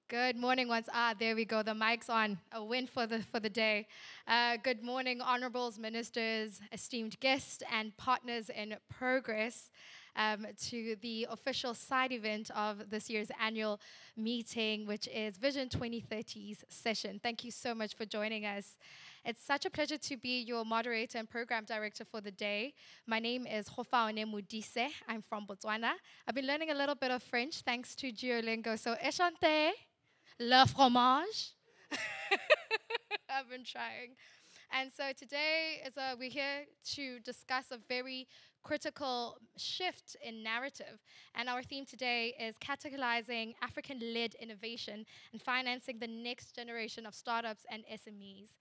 Good morning. There we go. The mic's on. A win for the day. Good morning, honorables, ministers, esteemed guests, and partners in progress to the official side event of this year's annual meeting, which is Vision 2030's session. Thank you so much for joining us. It's such a pleasure to be your moderator and program director for the day. My name is Hofaone Mudise. I'm from Botswana. I've been learning a little bit of French thanks to Duolingo. So, Eshante. Le fromage. I've been trying. And so today we're here to discuss a very critical shift in narrative. And our theme today is catalyzing African-led innovation and financing the next generation of startups and SMEs.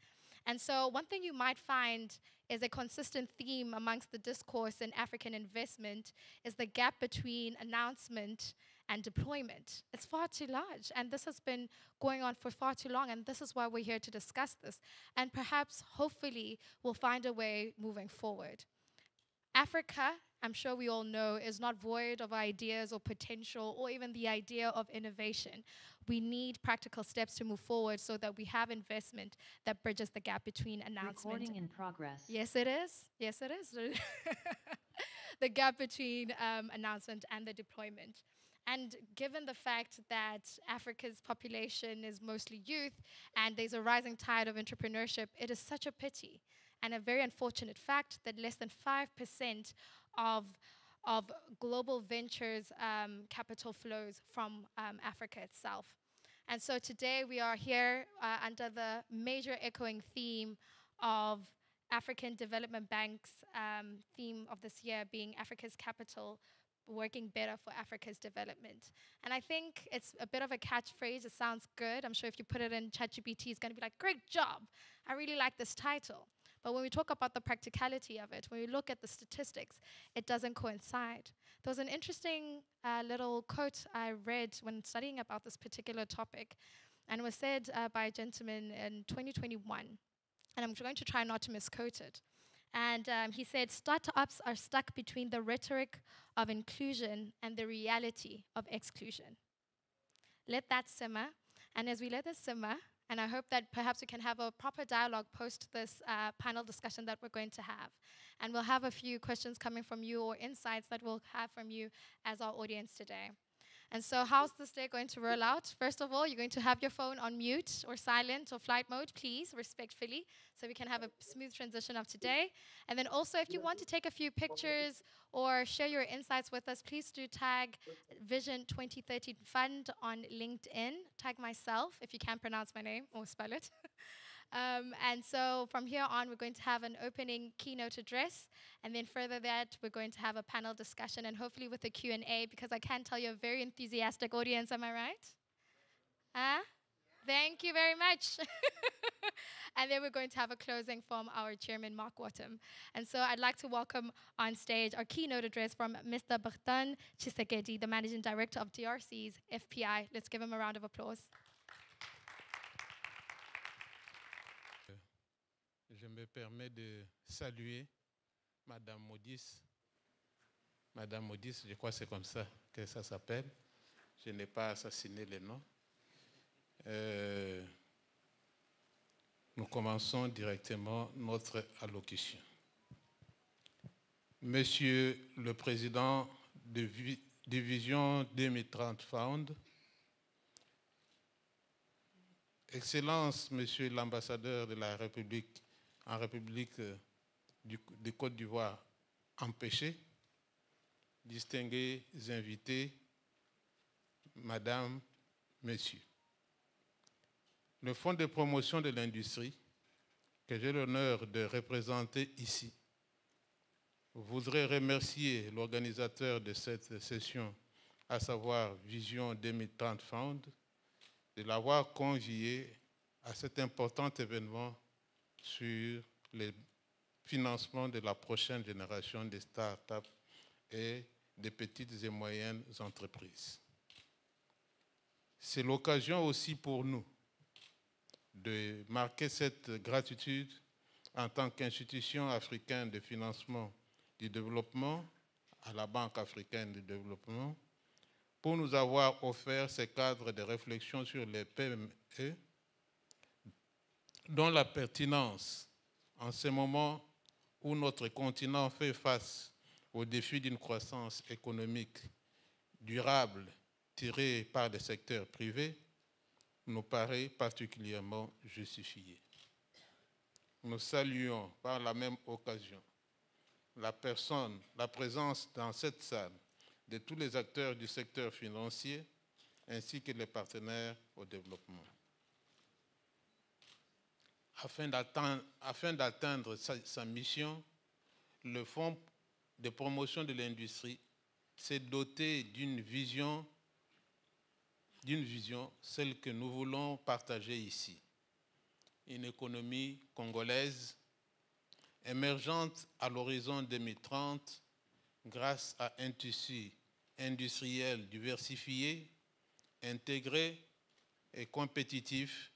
And so one thing you might find is a consistent theme amongst the discourse in African investment is the gap between announcement and deployment. It's far too large, and this has been going on for far too long, and this is why we're here to discuss this. And perhaps, hopefully, we'll find a way moving forward. Africa, I'm sure we all know, is not void of ideas or potential or even the idea of innovation. We need practical steps to move forward so that we have investment that bridges the gap between announcement. Recording in progress. Yes, it is. Yes, it is. The gap between announcement and the deployment. And given the fact that Africa's population is mostly youth and there's a rising tide of entrepreneurship, it is such a pity and a very unfortunate fact that less than 5% of global ventures capital flows from Africa itself. And so today we are here under the major echoing theme of African Development Bank's theme of this year being Africa's capital working better for Africa's development. And I think it's a bit of a catchphrase. It sounds good. I'm sure if you put it in ChatGPT, it's going to be like, great job. I really like this title. But when we talk about the practicality of it, when we look at the statistics, it doesn't coincide. There was an interesting little quote I read when studying about this particular topic, and it was said by a gentleman in 2021. And I'm going to try not to misquote it. And he said, startups are stuck between the rhetoric of inclusion and the reality of exclusion. Let that simmer. And as we let this simmer, and I hope that perhaps we can have a proper dialogue post this panel discussion that we're going to have. And we'll have a few questions coming from you or insights that we'll have from you as our audience today. And so how's this day going to roll out? First of all, you're going to have your phone on mute or silent or flight mode, please, respectfully, so we can have a smooth transition of today. And then also, if you want to take a few pictures or share your insights with us, please do tag Vision 2030 Fund on LinkedIn. Tag myself, if you can pronounce my name or spell it. And so from here on, we're going to have an opening keynote address. And then further that, we're going to have a panel discussion and hopefully with a Q&A because I can tell you're a very enthusiastic audience. Am I right? Huh? Thank you very much. And then we're going to have a closing from our chairman, Mark Wattam. And so I'd like to welcome on stage our keynote address from Mr. Bertan Chisekedi, the Managing Director of DRC's FPI. Let's give him a round of applause. Je me permets de saluer Madame Modis. Madame Modis, je crois que c'est comme ça que ça s'appelle. Je n'ai pas assassiné le nom. Nous commençons directement notre allocution. Monsieur le Président de Division 2030 Fund, Excellence, Monsieur l'ambassadeur de la République en République de Côte d'Ivoire empêché, distingués invités, Madame, Messieurs. Le Fonds de promotion de l'industrie, que j'ai l'honneur de représenter ici, voudrais remercier l'organisateur de cette session, à savoir Vision 2030 Fund, de l'avoir convié à cet important événement sur le financement de la prochaine génération de start-up et des petites et moyennes entreprises. C'est l'occasion aussi pour nous de marquer cette gratitude en tant qu'institution africaine de financement du développement à la Banque africaine de développement pour nous avoir offert ces cadres de réflexion sur les PME, dont la pertinence en ce moment où notre continent fait face au défi d'une croissance économique durable tirée par le secteur privé nous paraît particulièrement justifiée. Nous saluons par la même occasion la présence dans cette salle de tous les acteurs du secteur financier ainsi que les partenaires au développement. Afin d'atteindre sa mission, le Fonds de promotion de l'industrie s'est doté d'une vision, celle que nous voulons partager ici. Une économie congolaise émergente à l'horizon 2030 grâce à un tissu industriel diversifié, intégré et compétitif,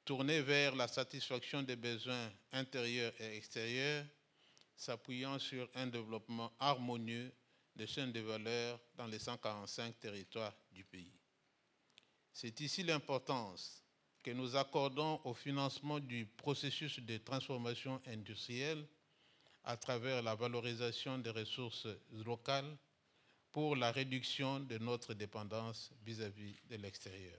tourné vers la satisfaction des besoins intérieurs et extérieurs, s'appuyant sur un développement harmonieux des chaînes de valeur dans les 145 territoires du pays. C'est ici l'importance que nous accordons au financement du processus de transformation industrielle à travers la valorisation des ressources locales pour la réduction de notre dépendance vis-à-vis de l'extérieur.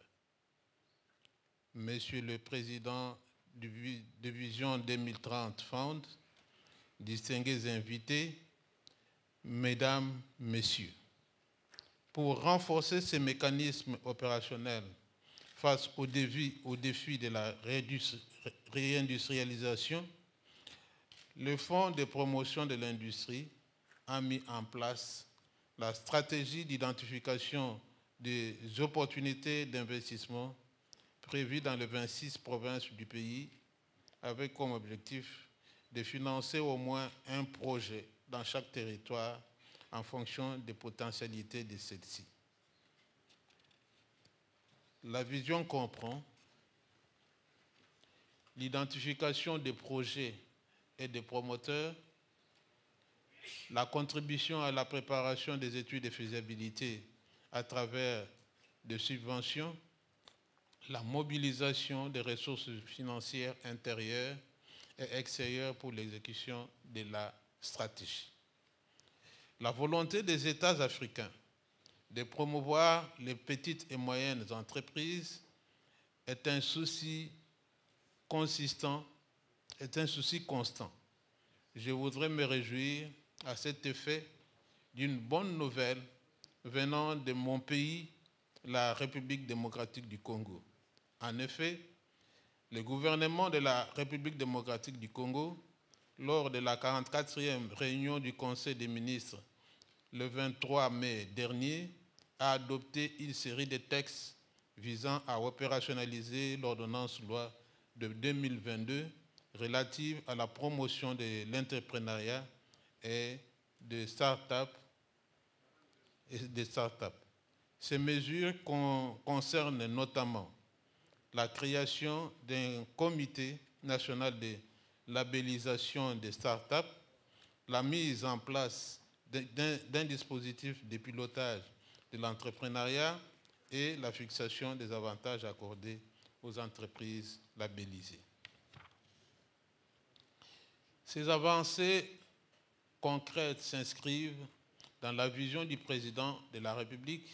Monsieur le Président de Vision 2030 Fund, distingués invités, Mesdames, Messieurs, pour renforcer ces mécanismes opérationnels face au défi de la réindustrialisation, le Fonds de promotion de l'industrie a mis en place la stratégie d'identification des opportunités d'investissement prévues dans les 26 provinces du pays, avec comme objectif de financer au moins un projet dans chaque territoire en fonction des potentialités de celles-ci. La vision comprend l'identification des projets et des promoteurs, la contribution à la préparation des études de faisabilité à travers des subventions, la mobilisation des ressources financières intérieures et extérieures pour l'exécution de la stratégie. La volonté des États africains de promouvoir les petites et moyennes entreprises est un souci constant. Je voudrais me réjouir à cet effet d'une bonne nouvelle venant de mon pays, la République démocratique du Congo. En effet, le gouvernement de la République démocratique du Congo, lors de la 44e réunion du Conseil des ministres le 23 mai dernier, a adopté une série de textes visant à opérationnaliser l'ordonnance loi de 2022 relative à la promotion de l'entrepreneuriat et des start-up. Ces mesures concernent notamment la création d'un comité national de labellisation des start-up, la mise en place d'un dispositif de pilotage de l'entrepreneuriat et la fixation des avantages accordés aux entreprises labellisées. Ces avancées concrètes s'inscrivent dans la vision du président de la République,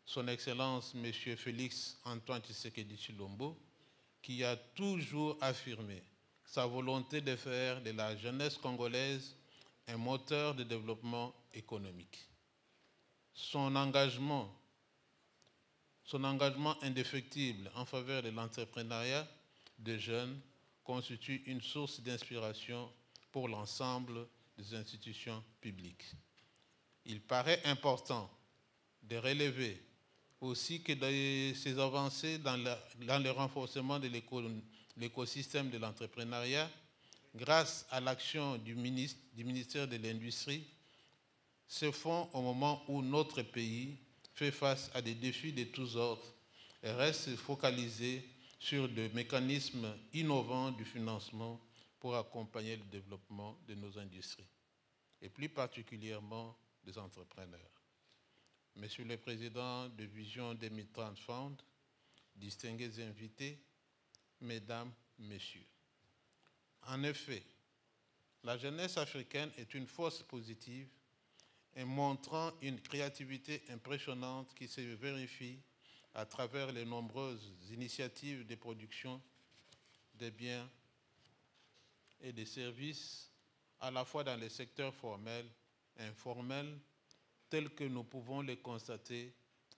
son Excellence M. Félix Antoine Tshisekedi Tshilombo, qui a toujours affirmé sa volonté de faire de la jeunesse congolaise un moteur de développement économique. Son engagement indéfectible en faveur de l'entrepreneuriat des jeunes constitue une source d'inspiration pour l'ensemble des institutions publiques. Il paraît important de relever aussi que ces avancées dans le renforcement de l'écosystème de l'entrepreneuriat, grâce à l'action du ministère de l'Industrie, se font au moment où notre pays fait face à des défis de tous ordres et reste focalisé sur des mécanismes innovants du financement pour accompagner le développement de nos industries, et plus particulièrement des entrepreneurs. Monsieur le Président de Vision 2030 Fund, distingués invités, Mesdames, Messieurs. En effet, la jeunesse africaine est une force positive et montrant une créativité impressionnante qui se vérifie à travers les nombreuses initiatives de production des biens et des services, à la fois dans les secteurs formels et informels, tels que nous pouvons les constater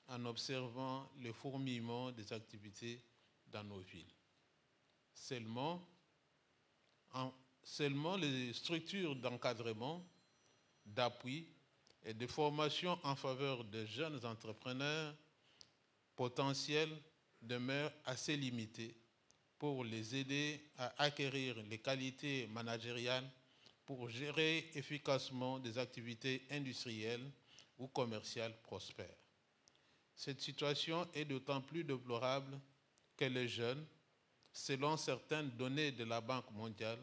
en observant le fourmillement des activités dans nos villes. Seulement les structures d'encadrement, d'appui et de formation en faveur des jeunes entrepreneurs potentiels demeurent assez limitées pour les aider à acquérir les qualités managériales pour gérer efficacement des activités industrielles ou commerciales prospères. Cette situation est d'autant plus déplorable que les jeunes, selon certaines données de la Banque mondiale,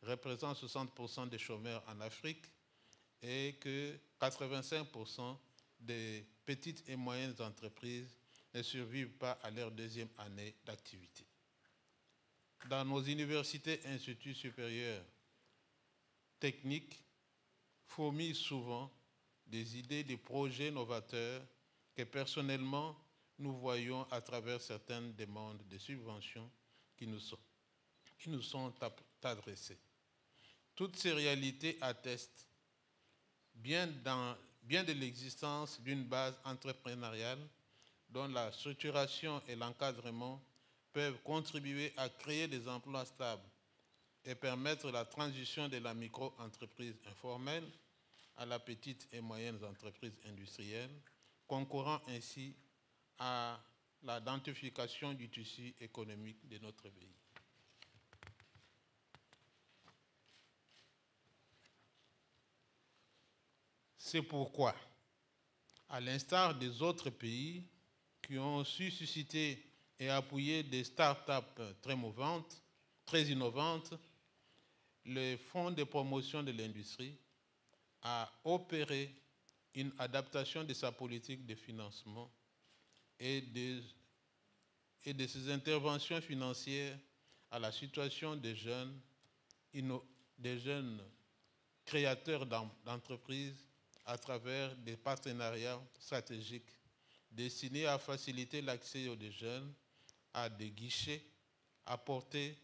représentent 60% des chômeurs en Afrique et que 85% des petites et moyennes entreprises ne survivent pas à leur deuxième année d'activité. Dans nos universités et instituts supérieurs techniques, fourmillent souvent des idées, des projets novateurs que personnellement nous voyons à travers certaines demandes de subventions qui nous sont adressées. Toutes ces réalités attestent bien de l'existence d'une base entrepreneuriale dont la structuration et l'encadrement peuvent contribuer à créer des emplois stables et permettre la transition de la micro-entreprise informelle à la petite et moyenne entreprise industrielle, concourant ainsi à la densification du tissu économique de notre pays. C'est pourquoi, à l'instar des autres pays qui ont su susciter et appuyer des start-up très innovantes, le Fonds de promotion de l'industrie a opéré une adaptation de sa politique de financement et de ses interventions financières à la situation des jeunes créateurs d'entreprises à travers des partenariats stratégiques destinés à faciliter l'accès des jeunes à des guichets, apporter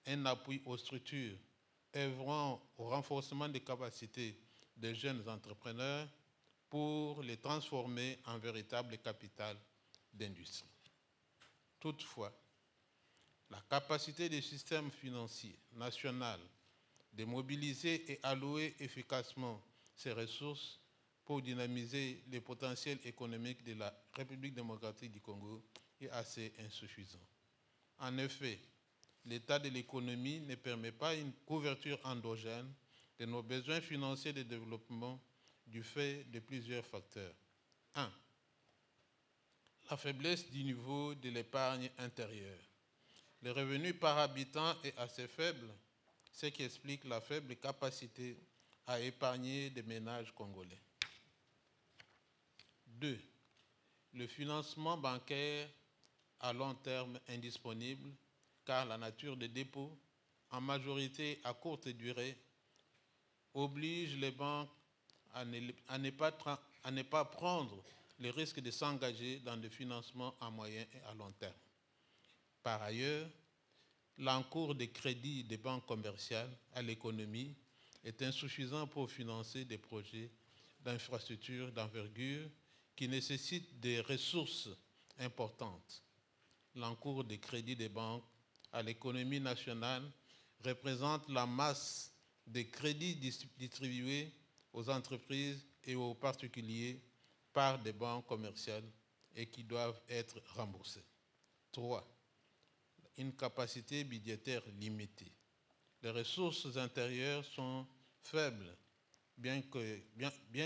un appui aux structures œuvrant au renforcement des capacités des jeunes entrepreneurs pour les transformer en véritable capital d'industrie. Toutefois, la capacité du système financier national de mobiliser et allouer efficacement ses ressources pour dynamiser les potentiels économiques de la République démocratique du Congo est assez insuffisant. En effet, l'état de l'économie ne permet pas une couverture endogène de nos besoins financiers de développement du fait de plusieurs facteurs. 1. La faiblesse du niveau de l'épargne intérieure. Le revenu par habitant est assez faible, ce qui explique la faible capacité à épargner des ménages congolais. 2. Le financement bancaire à long terme indisponible, car la nature des dépôts, en majorité à courte durée, oblige les banques à ne pas prendre le risque de s'engager dans des financements à moyen et à long terme. Par ailleurs, l'encours des crédits des banques commerciales à l'économie est insuffisant pour financer des projets d'infrastructures d'envergure qui nécessitent des ressources importantes. L'encours des crédits des banques à l'économie nationale représente la masse des crédits distribués aux entreprises et aux particuliers par des banques commerciales et qui doivent être remboursés. 3. Une capacité budgétaire limitée. Les ressources intérieures sont faibles, bien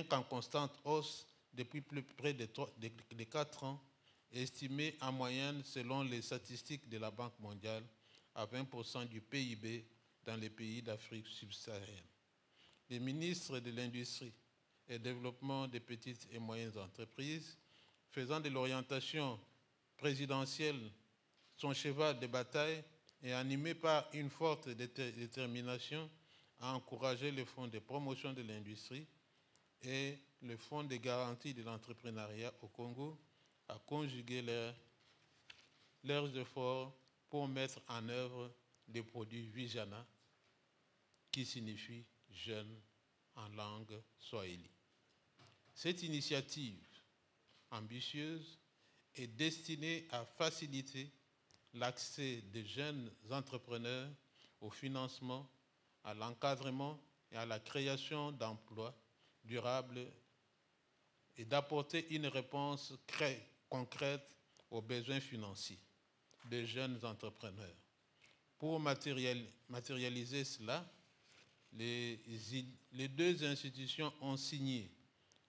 qu'en constante hausse depuis plus près de 4 ans, estimées en moyenne selon les statistiques de la Banque mondiale à 20% du PIB dans les pays d'Afrique subsaharienne. Les ministres de l'Industrie, et développement des petites et moyennes entreprises, faisant de l'orientation présidentielle son cheval de bataille et animé par une forte détermination à encourager le Fonds de promotion de l'industrie et le Fonds de garantie de l'entrepreneuriat au Congo, à conjuguer leurs efforts pour mettre en œuvre des produits Vijana, qui signifie jeune en langue swahili. Cette initiative ambitieuse est destinée à faciliter l'accès des jeunes entrepreneurs au financement, à l'encadrement et à la création d'emplois durables et d'apporter une réponse concrète aux besoins financiers des jeunes entrepreneurs. Pour matérialiser cela, les deux institutions ont signé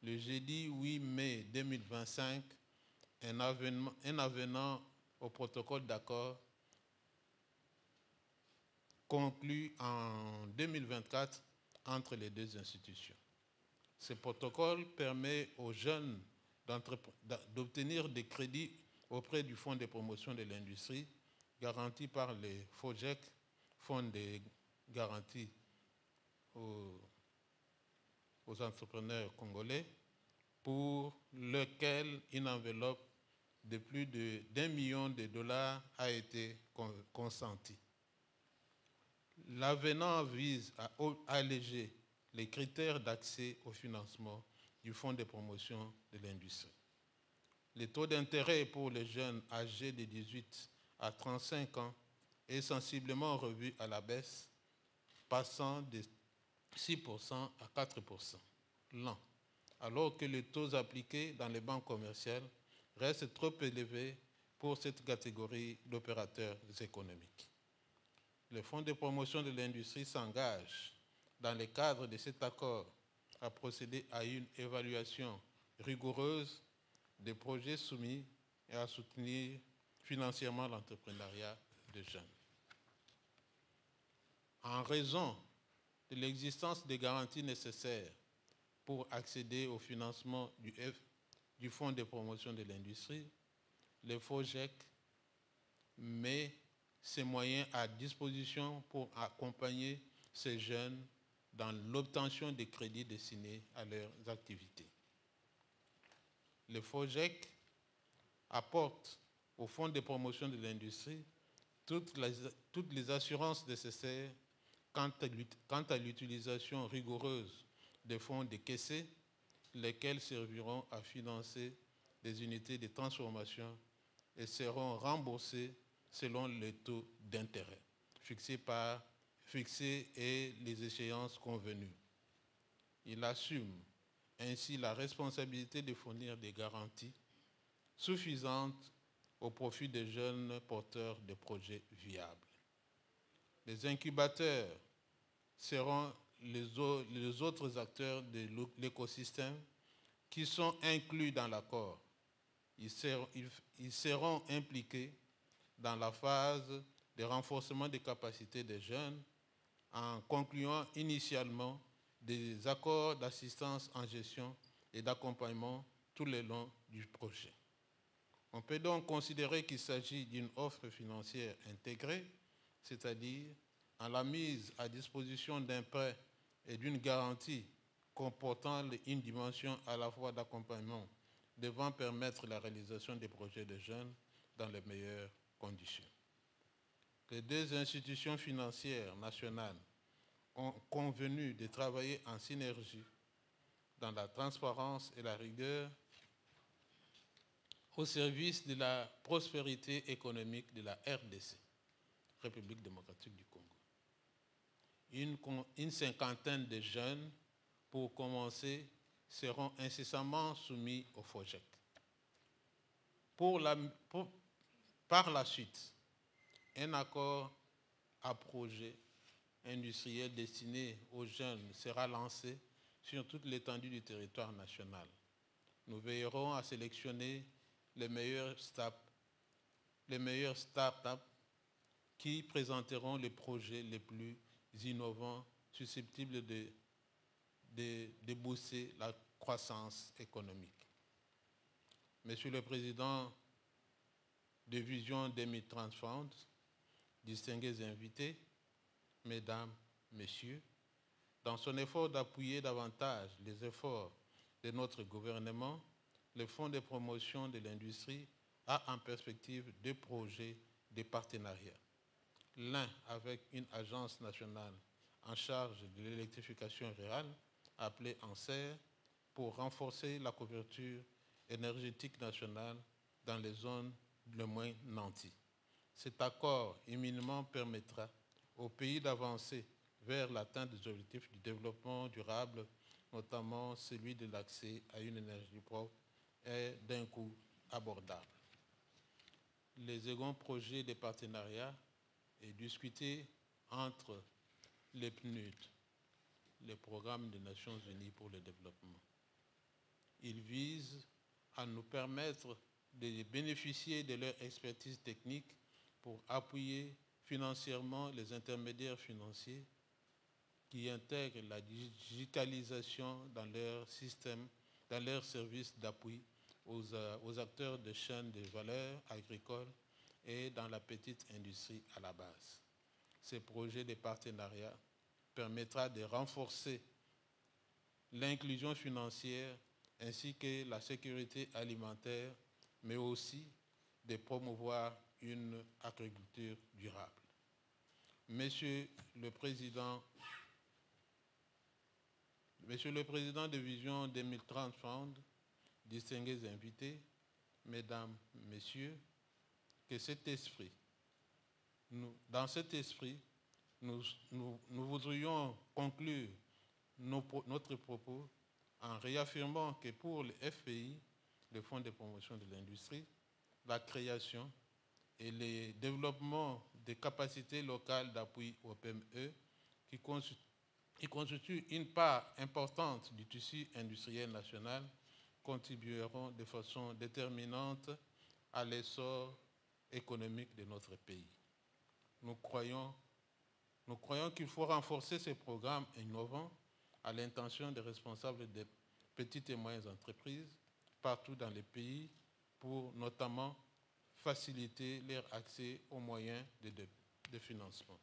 le jeudi 8 mai 2025 un avenant au protocole d'accord conclu en 2024 entre les deux institutions. Ce protocole permet aux jeunes d'obtenir des crédits auprès du Fonds de promotion de l'industrie, garanti par les FOGEC, Fonds de garantie aux entrepreneurs congolais, pour lequel une enveloppe de plus d'1 million de dollars a été consentie. L'avenant vise à alléger les critères d'accès au financement du Fonds de promotion de l'industrie. Le taux d'intérêt pour les jeunes âgés de 18 à 35 ans est sensiblement revu à la baisse, passant de 6% à 4% l'an, alors que les taux appliqués dans les banques commerciales restent trop élevés pour cette catégorie d'opérateurs économiques. Le Fonds de promotion de l'industrie s'engage, dans le cadre de cet accord, à procéder à une évaluation rigoureuse des projets soumis et à soutenir financièrement l'entrepreneuriat des jeunes. En raison de l'existence des garanties nécessaires pour accéder au financement du Fonds de promotion de l'industrie, le FOGEC met ses moyens à disposition pour accompagner ces jeunes dans l'obtention des crédits destinés à leurs activités. Le FOGEC apporte au Fonds de promotion de l'industrie toutes les assurances nécessaires quant à l'utilisation rigoureuse des fonds décaissés, lesquels serviront à financer des unités de transformation et seront remboursés selon les taux d'intérêt fixés et les échéances convenues. Il assume ainsi la responsabilité de fournir des garanties suffisantes au profit des jeunes porteurs de projets viables. Les incubateurs seront les autres acteurs de l'écosystème qui sont inclus dans l'accord. Ils seront impliqués dans la phase de renforcement des capacités des jeunes en concluant initialement des accords d'assistance en gestion et d'accompagnement tout le long du projet. On peut donc considérer qu'il s'agit d'une offre financière intégrée, c'est-à-dire en la mise à disposition d'un prêt et d'une garantie comportant une dimension à la fois d'accompagnement devant permettre la réalisation des projets de jeunes dans les meilleures conditions. Les deux institutions financières nationales ont convenu de travailler en synergie dans la transparence et la rigueur au service de la prospérité économique de la RDC, République démocratique du Congo. Une cinquantaine de jeunes, pour commencer, seront incessamment soumis au FOGEC. Par la suite, un accord à projet industriel destiné aux jeunes sera lancé sur toute l'étendue du territoire national. Nous veillerons à sélectionner les meilleurs start-up qui présenteront les projets les plus innovants susceptibles de booster croissance économique. Monsieur le Président de Vision 2030, distingués invités, Mesdames, Messieurs, dans son effort d'appuyer davantage les efforts de notre gouvernement, le Fonds de promotion de l'industrie a en perspective deux projets de partenariat. L'un avec une agence nationale en charge de l'électrification rurale, appelée ANSER, pour renforcer la couverture énergétique nationale dans les zones le moins nanties. Cet accord éminemment permettra aux pays d'avancer vers l'atteinte des objectifs du développement durable, notamment celui de l'accès à une énergie propre et d'un coût abordable. Les seconds projets de partenariat est discuté entre les PNUD, les programmes des Nations Unies pour le développement. Il vise à nous permettre de bénéficier de leur expertise technique pour appuyer financièrement les intermédiaires financiers qui intègrent la digitalisation dans leur système, dans leurs services d'appui aux acteurs de chaînes de valeur agricoles et dans la petite industrie à la base. Ce projet de partenariat permettra de renforcer l'inclusion financière ainsi que la sécurité alimentaire, mais aussi de promouvoir une agriculture durable. Monsieur le Président de Vision 2030 Fund, distingués invités, Mesdames, Messieurs, que cet esprit, dans cet esprit, nous voudrions conclure notre propos en réaffirmant que pour le FPI, le Fonds de promotion de l'industrie, la création et le développement des capacités locales d'appui au PME qui constituent une part importante du tissu industriel national contribueront de façon déterminante à l'essor économique de notre pays. Nous croyons qu'il faut renforcer ces programmes innovants à l'intention des responsables des petites et moyennes entreprises partout dans les pays pour notamment faciliter leur accès aux moyens de financement.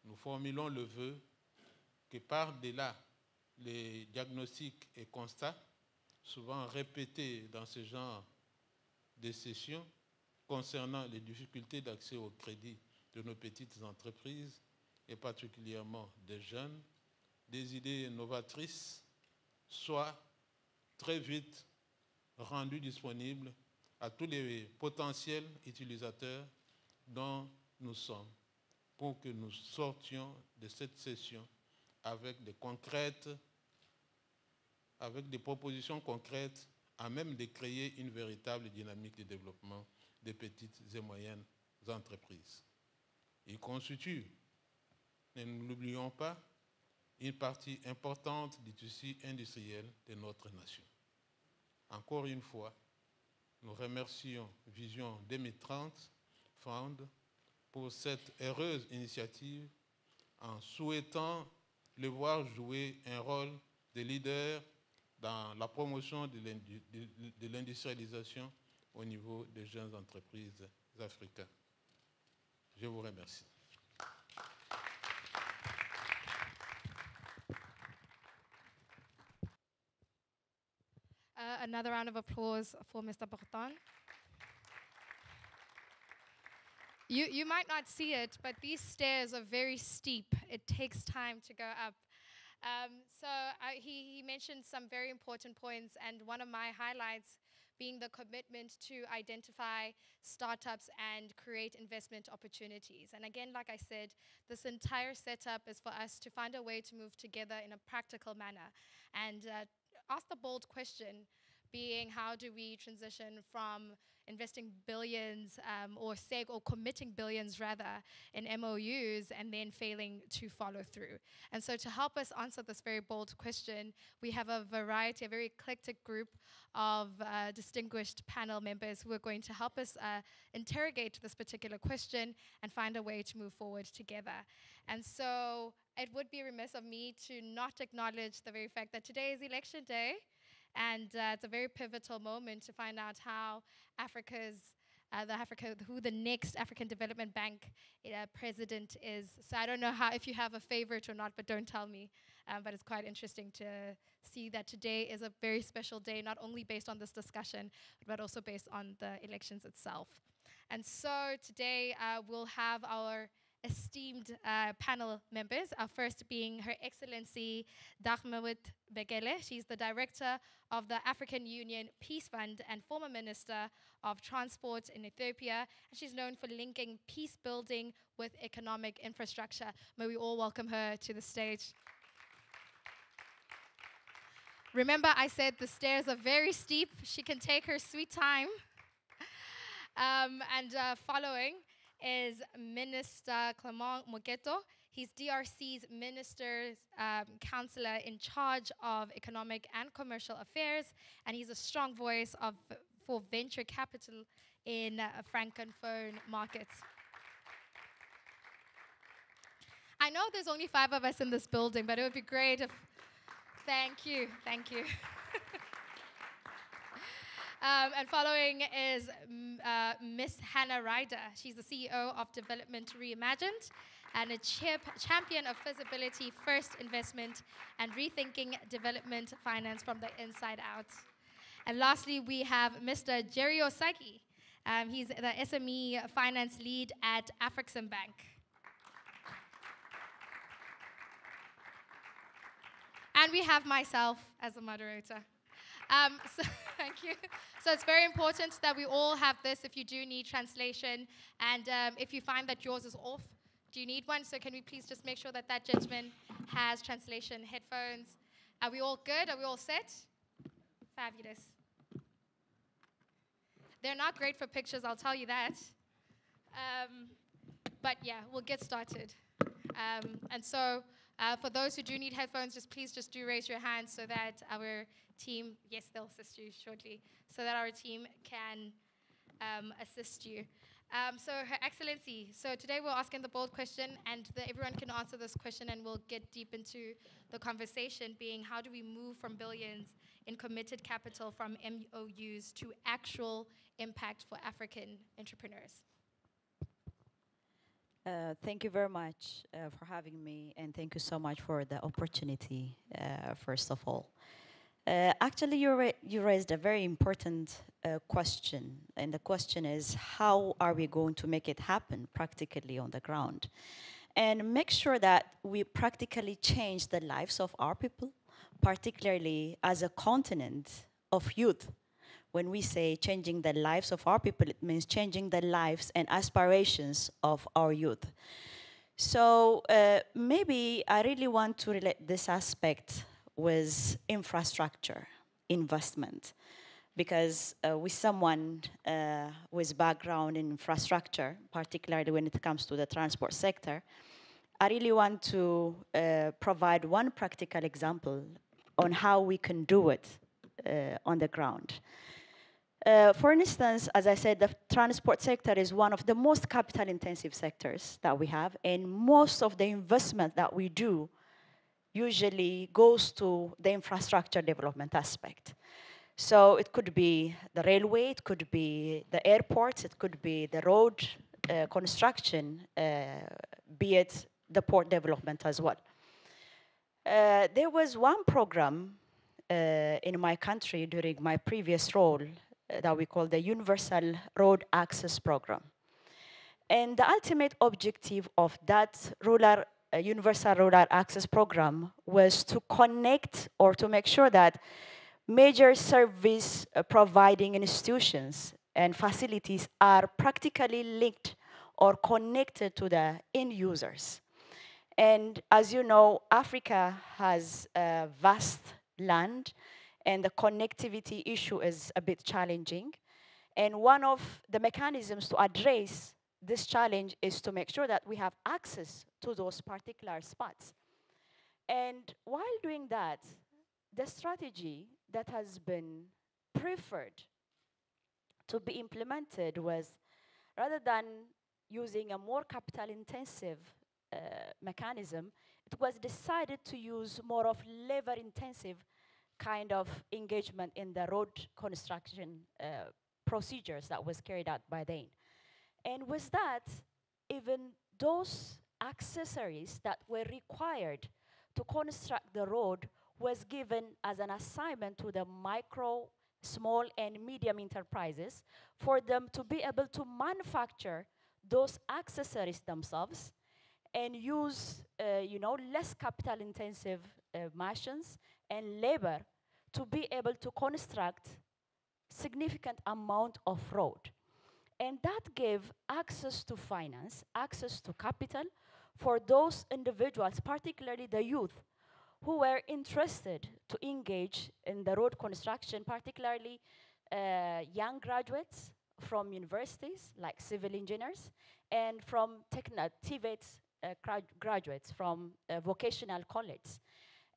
Nous formulons le vœu que par-delà les diagnostics et constats, souvent répétés dans ce genre de sessions concernant les difficultés d'accès au crédit de nos petites entreprises et particulièrement des jeunes, des idées novatrices soient très vite rendues disponibles à tous les potentiels utilisateurs dont nous sommes pour que nous sortions de cette session avec des propositions concrètes à même de créer une véritable dynamique de développement des petites et moyennes entreprises. Il constitue, ne nous l'oublions pas, une partie importante du tissu industriel de notre nation. Encore une fois, nous remercions Vision 2030 Fund pour cette heureuse initiative en souhaitant le voir jouer un rôle de leader dans la promotion de l'industrialisation au niveau des jeunes entreprises africaines. Je vous remercie. Another round of applause for Mr. Borton. You might not see it, but these stairs are very steep. It takes time to go up. He mentioned some very important points, and one of my highlights being the commitment to identify startups and create investment opportunities. And again, like I said, this entire setup is for us to find a way to move together in a practical manner and ask the bold question being, how do we transition from investing billions or committing billions rather in MOUs and then failing to follow through. And so to help us answer this very bold question, we have a very eclectic group of distinguished panel members who are going to help us interrogate this particular question and find a way to move forward together. And so it would be remiss of me to not acknowledge the very fact that today is election day, and it's a very pivotal moment to find out how who the next African Development Bank president is. So I don't know if you have a favorite or not, but don't tell me. But it's quite interesting to see that today is a very special day, not only based on this discussion, but also based on the elections itself. And so today we'll have our esteemed panel members. Our first being Her Excellency Dagmawit Begele. She's the Director of the African Union Peace Fund and former Minister of Transport in Ethiopia. And she's known for linking peace building with economic infrastructure. May we all welcome her to the stage. Remember, I said the stairs are very steep. She can take her sweet time. Following is Minister Clement Moketo. He's DRC's Minister's Counselor in charge of economic and commercial affairs, and he's a strong voice for venture capital in francophone markets. I know there's only 5 of us in this building, but it would be great if... Thank you. And following is Miss Hannah Ryder. She's the CEO of Development Reimagined and a champion of feasibility first investment and rethinking development finance from the inside out. And lastly, we have Mr. Jerry Osaki. He's the SME finance lead at Afrixim Bank. And we have myself as a moderator. Thank you. So it's very important that we all have this if you do need translation. And if you find that yours is off, do you need one? So can we please just make sure that that gentleman has translation headphones? Are we all good? Are we all set? Fabulous. They're not great for pictures, I'll tell you that. But yeah, we'll get started. For those who do need headphones, please do raise your hands so that our team, yes, they'll assist you shortly, so that our team can assist you. So Her Excellency, so today we're asking the bold question, and everyone can answer this question, and we'll get deep into the conversation being, how do we move from billions in committed capital from MOUs to actual impact for African entrepreneurs? Thank you very much for having me, and thank you so much for the opportunity, first of all. Actually, you raised a very important question, and the question is, how are we going to make it happen practically on the ground? And make sure that we practically change the lives of our people, particularly as a continent of youth. When we say changing the lives of our people, it means changing the lives and aspirations of our youth. So maybe I really want to relate this aspect with infrastructure investment, because with someone with background in infrastructure, particularly when it comes to the transport sector, I really want to provide one practical example on how we can do it on the ground. For instance, as I said, the transport sector is one of the most capital-intensive sectors that we have, and most of the investment that we do usually goes to the infrastructure development aspect. So it could be the railway, it could be the airports, it could be the road construction, be it the port development as well. There was one program in my country during my previous role that we call the Universal Road Access Program. And the ultimate objective of that Universal Road Access Program was to connect, or to make sure that major service providing institutions and facilities are practically linked or connected to the end users. And as you know, Africa has a vast land, and the connectivity issue is a bit challenging. And one of the mechanisms to address this challenge is to make sure that we have access to those particular spots. And while doing that, the strategy that has been preferred to be implemented was, rather than using a more capital-intensive mechanism, it was decided to use more of labor-intensive kind of engagement in the road construction procedures that was carried out by DANE. And with that, even those accessories that were required to construct the road was given as an assignment to the micro, small, and medium enterprises for them to be able to manufacture those accessories themselves and use, less capital-intensive machines and labor to be able to construct significant amount of road. And that gave access to finance, access to capital for those individuals, particularly the youth, who were interested to engage in the road construction, particularly young graduates from universities, like civil engineers, and from TVET graduates from vocational colleges.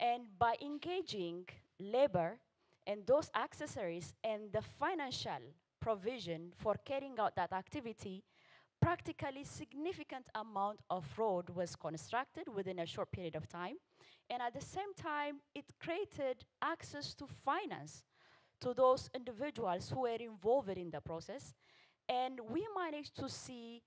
And by engaging labor and those accessories and the financial provision for carrying out that activity, practically significant amount of road was constructed within a short period of time. And at the same time, it created access to finance to those individuals who were involved in the process. And we managed to see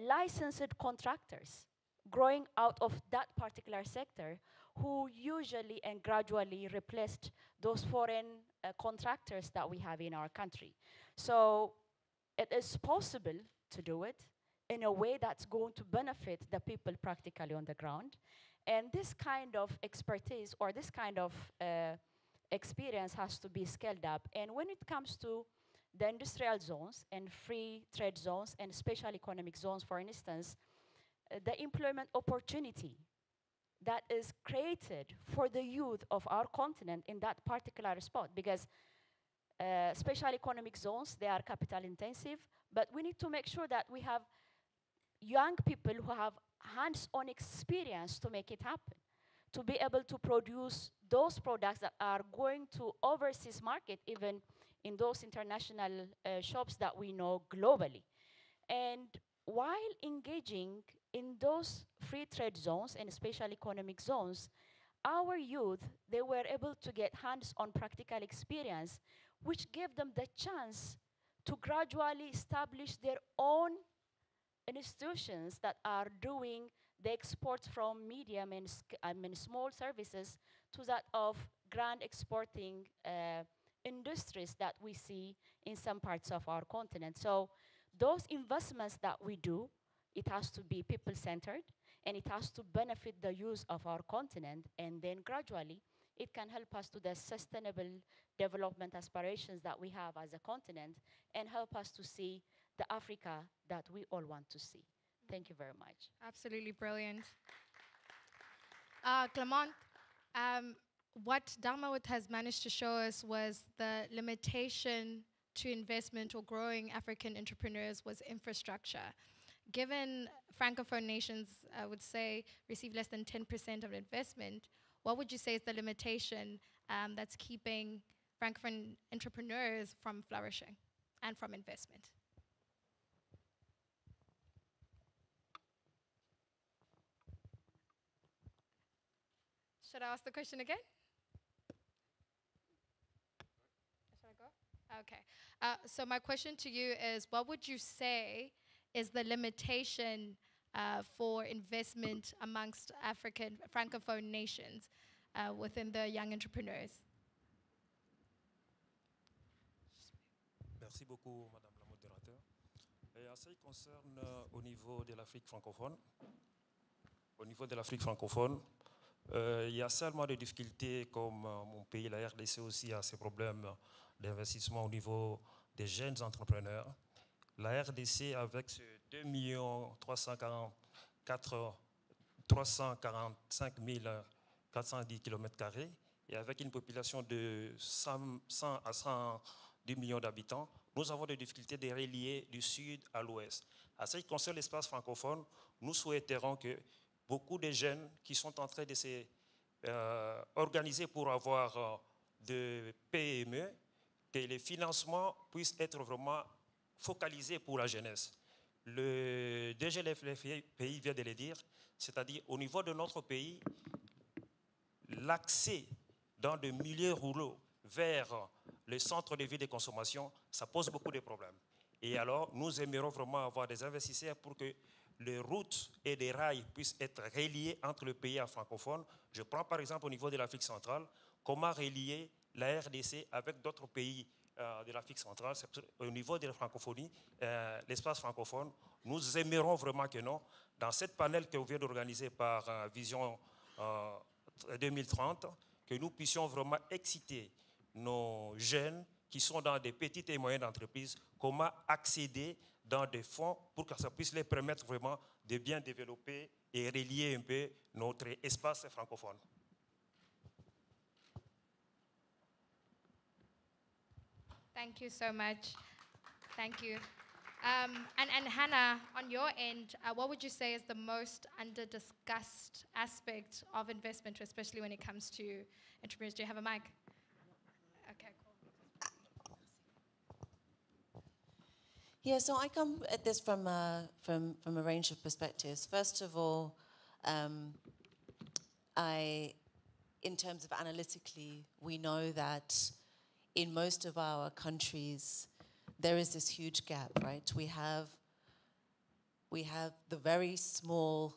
licensed contractors growing out of that particular sector, who usually and gradually replaced those foreign contractors that we have in our country. So it is possible to do it in a way that's going to benefit the people practically on the ground. And this kind of expertise or this kind of experience has to be scaled up. And when it comes to the industrial zones and free trade zones and special economic zones, for instance, the employment opportunity that is created for the youth of our continent in that particular spot, because special economic zones, they are capital intensive, but we need to make sure that we have young people who have hands-on experience to make it happen, to be able to produce those products that are going to overseas market, even in those international shops that we know globally. And while engaging in those free trade zones and special economic zones, our youth, they were able to get hands-on practical experience, which gave them the chance to gradually establish their own institutions that are doing the exports from medium and small services to that of grand exporting industries that we see in some parts of our continent. So those investments that we do, it has to be people-centered, and it has to benefit the use of our continent, and then gradually it can help us to the sustainable development aspirations that we have as a continent and help us to see the Africa that we all want to see. Thank you very much. Absolutely brilliant. Clement, what Darmawit has managed to show us was the limitation to investment or growing African entrepreneurs was infrastructure. Given Francophone nations, I would say, receive less than 10% of investment, what would you say is the limitation that's keeping Francophone entrepreneurs from flourishing and from investment? Should I ask the question again? Should I go? Okay. So my question to you is, what would you say is the limitation for investment amongst African Francophone nations within the young entrepreneurs? Merci beaucoup, Madame la modérateur. Et en ce qui concerne au niveau de l'Afrique francophone, il y a seulement des difficultés comme mon pays, la RDC aussi, a ses problèmes d'investissement au niveau des jeunes entrepreneurs. La RDC, avec ce 2 345 410 km² et avec une population de 100 à 110 millions d'habitants, nous avons des difficultés de relier du sud à l'ouest. À ce qui concerne l'espace francophone, nous souhaiterons que beaucoup de jeunes qui sont en train de se organiser pour avoir de PME, que les financements puissent être vraiment focalisés pour la jeunesse. Le DGLFI vient de le dire, c'est-à-dire au niveau de notre pays, l'accès dans des milieux ruraux vers le centre de vie de consommation, ça pose beaucoup de problèmes. Et alors, nous aimerions vraiment avoir des investisseurs pour que les routes et les rails puissent être reliés entre le pays francophone. Je prends par exemple au niveau de l'Afrique centrale, comment relier la RDC avec d'autres pays de l'Afrique centrale. Au niveau de la francophonie, l'espace francophone, nous aimerons vraiment que non. Dans cette panel que vous venez d'organiser par Vision 2030, que nous puissions vraiment exciter nos jeunes qui sont dans des petites et moyennes entreprises, comment accéder dans des fonds pour que ça puisse les permettre vraiment de bien développer et relier un peu notre espace francophone. Thank you so much. Thank you. And Hannah, on your end, what would you say is the most under-discussed aspect of investment, especially when it comes to entrepreneurs? Do you have a mic? Okay, cool. Yeah, so I come at this from a range of perspectives. First of all, in terms of analytically, we know that in most of our countries, there is this huge gap, right? We have the very small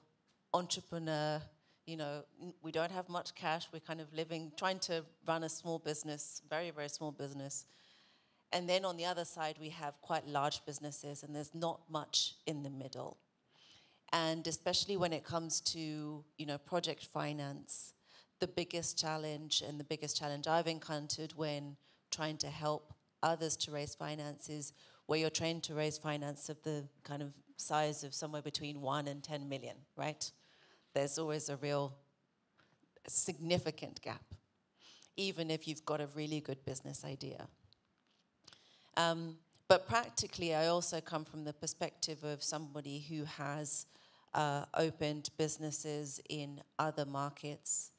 entrepreneur, you know, we don't have much cash, we're kind of trying to run a small business, very, very small business. And then on the other side, we have quite large businesses, and there's not much in the middle. And especially when it comes to, you know, project finance, the biggest challenge I've encountered when trying to help others to raise finances, where you're trying to raise finance of the kind of size of somewhere between 1 and 10 million, right? There's always a real significant gap, even if you've got a really good business idea. But practically, I also come from the perspective of somebody who has opened businesses in other markets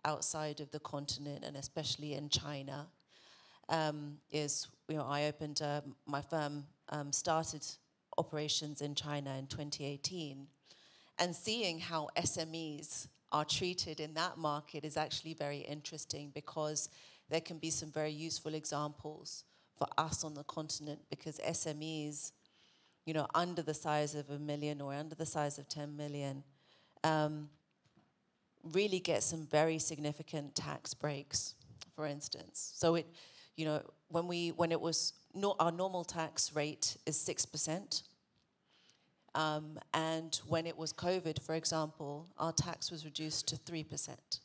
outside of the continent, and especially in China. I opened, my firm started operations in China in 2018, and seeing how SMEs are treated in that market is actually very interesting, because there can be some very useful examples for us on the continent, because SMEs, you know, under the size of 1 million or under the size of 10 million, really get some very significant tax breaks, for instance. So it, you know, when it was, our normal tax rate is 6%. And when it was COVID, for example, our tax was reduced to 3%.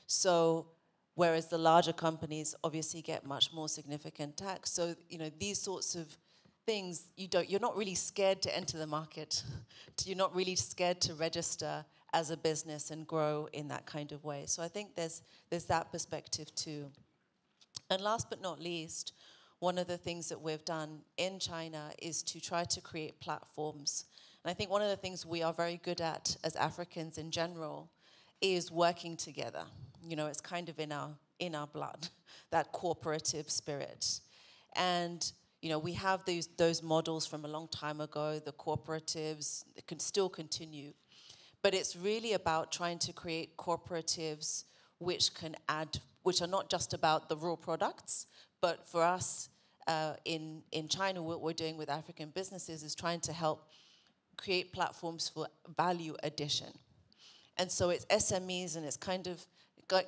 So, whereas the larger companies obviously get much more significant tax. So, you know, these sorts of things, you're not really scared to enter the market. You're not really scared to register as a business and grow in that kind of way. So I think there's that perspective too. And last but not least, one of the things that we've done in China is to try to create platforms. And I think one of the things we are very good at as Africans in general is working together. You know, it's kind of in our blood, that cooperative spirit. And, you know, we have those models from a long time ago, the cooperatives, it can still continue. But it's really about trying to create cooperatives which are not just about the raw products, but for us in China, what we're doing with African businesses is trying to help create platforms for value addition. And so it's SMEs, and it's kind of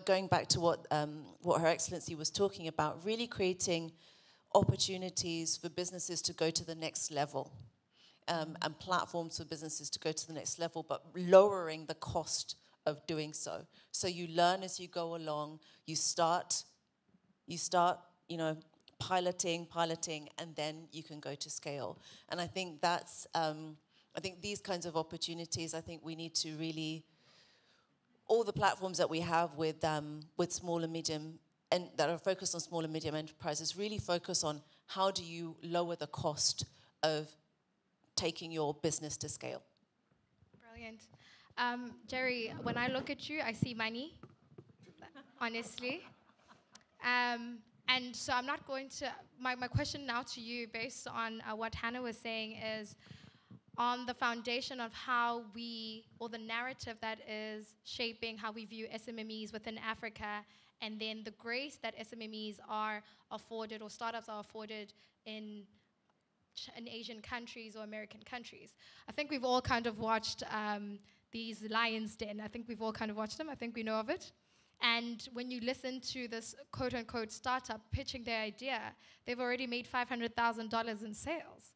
going back to what Her Excellency was talking about, really creating opportunities for businesses to go to the next level, and platforms for businesses to go to the next level, but lowering the cost of doing so. So you learn as you go along, you start, you know, piloting, and then you can go to scale. And I think that's, I think these kinds of opportunities, I think we need to really, all the platforms that we have with small and medium, and that are focused on small and medium enterprises, really focus on how do you lower the cost of taking your business to scale? Brilliant. Jerry, when I look at you, I see money, honestly. And so I'm not going to, my question now to you, based on what Hannah was saying, is on the foundation of how we, or the narrative that is shaping how we view SMEs within Africa, and then the grace that SMEs are afforded, or startups are afforded in Asian countries or American countries. I think we've all kind of watched these Lion's Den. I think we've all kind of watched them. I think we know of it. And when you listen to this quote-unquote startup pitching their idea, they've already made $500,000 in sales.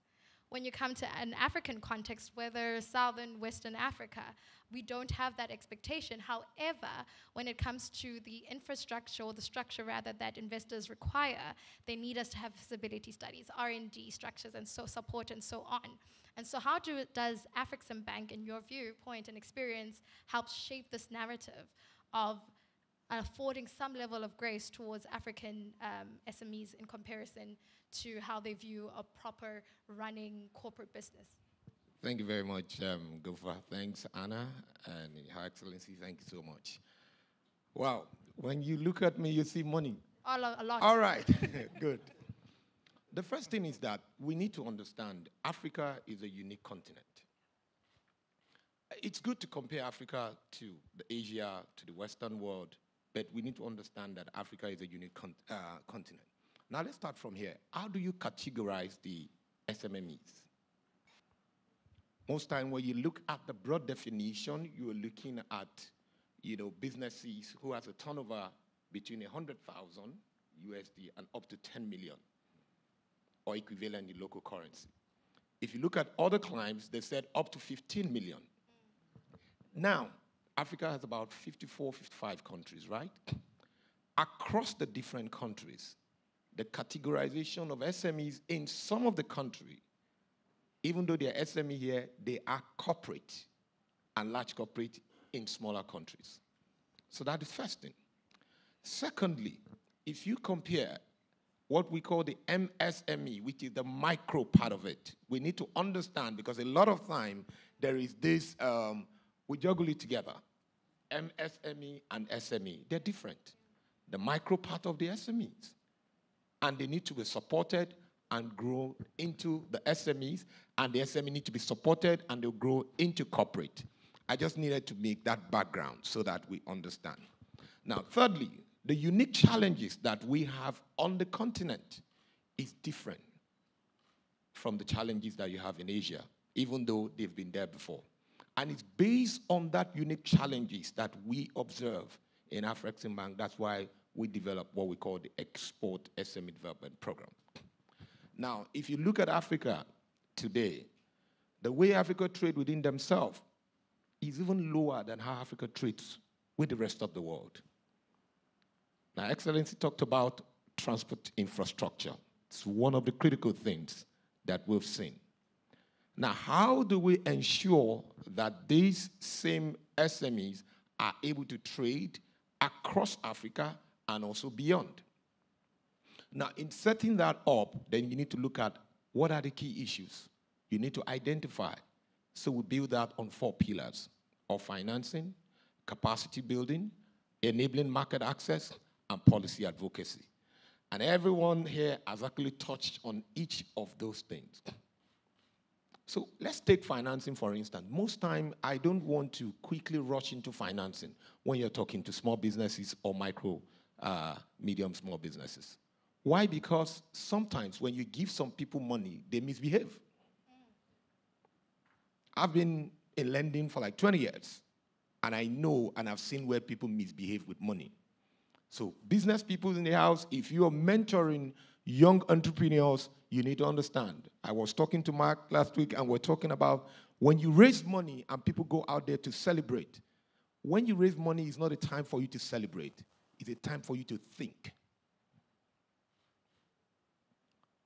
When you come to an African context, whether Southern, Western Africa, we don't have that expectation. However, when it comes to the infrastructure, or the structure rather, that investors require, they need us to have feasibility studies, R&D structures, and so support and so on. And so how does African Bank, in your viewpoint and experience, help shape this narrative of affording some level of grace towards African SMEs in comparison to how they view a proper running corporate business? Thank you very much, Gofa. Thanks, Anna, and Her Excellency, thank you so much. Wow, when you look at me, you see money. A lot. All right, good. The first thing is that we need to understand Africa is a unique continent. It's good to compare Africa to the Asia, to the Western world, but we need to understand that Africa is a unique continent. Now let's start from here. How do you categorize the SMEs? Most time when you look at the broad definition, you are looking at, businesses who has a turnover between 100,000 USD and up to 10 million, or equivalent in local currency. If you look at other climes, they said up to 15 million. Now, Africa has about 54, 55 countries, right? Across the different countries, the categorization of SMEs in some of the country, even though they're SME here, they are corporate and large corporate in smaller countries. So that's the first thing. Secondly, if you compare what we call the MSME, which is the micro part of it, we need to understand, because a lot of time there is this, we juggle it together. MSME and SME, they're different. The micro part of the SMEs. And they need to be supported and grow into the SMEs, and the SME need to be supported and they'll grow into corporate. I just needed to make that background so that we understand. Now, thirdly, the unique challenges that we have on the continent is different from the challenges that you have in Asia, even though they've been there before. And it's based on that unique challenges that we observe in African Bank. That's why we develop what we call the Export SME Development Program. Now, if you look at Africa today, the way Africa trade within themselves is even lower than how Africa trades with the rest of the world. Now, Excellency talked about transport infrastructure. It's one of the critical things that we've seen. Now, how do we ensure that these same SMEs are able to trade across Africa and also beyond? Now, in setting that up, then you need to look at what are the key issues you need to identify. So we build that on 4 pillars of financing, capacity building, enabling market access, and policy advocacy. And everyone here has actually touched on each of those things. So let's take financing, for instance. Most time, I don't want to quickly rush into financing when you're talking to small businesses or micro, medium, small businesses. Why? Because sometimes when you give some people money, they misbehave. I've been in lending for like 20 years, and I know and I've seen where people misbehave with money. So business people in the house, if you're mentoring young entrepreneurs, you need to understand. I was talking to Mark last week, and we're talking about when you raise money and people go out there to celebrate. When you raise money, it's not a time for you to celebrate. It's a time for you to think.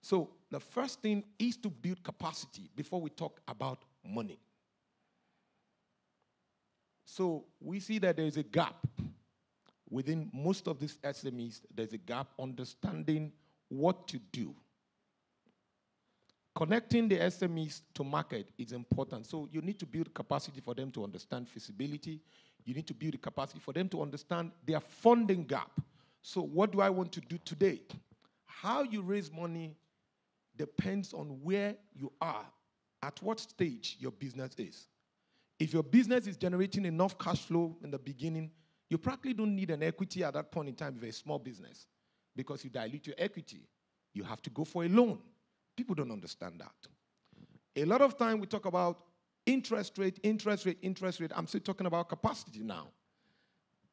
So the first thing is to build capacity before we talk about money. So we see that there's a gap. Within most of these SMEs, there's a gap understanding what to do connecting the SMEs to market is important. So you need to build capacity for them to understand feasibility. You need to build the capacity for them to understand their funding gap. So what do I want to do today? How you raise money depends on where you are, at what stage your business is. If your business is generating enough cash flow in the beginning, you practically don't need an equity at that point in time if you're a small business, because you dilute your equity. You have to go for a loan. People don't understand that. A lot of time we talk about interest rate, interest rate, interest rate. I'm still talking about capacity now.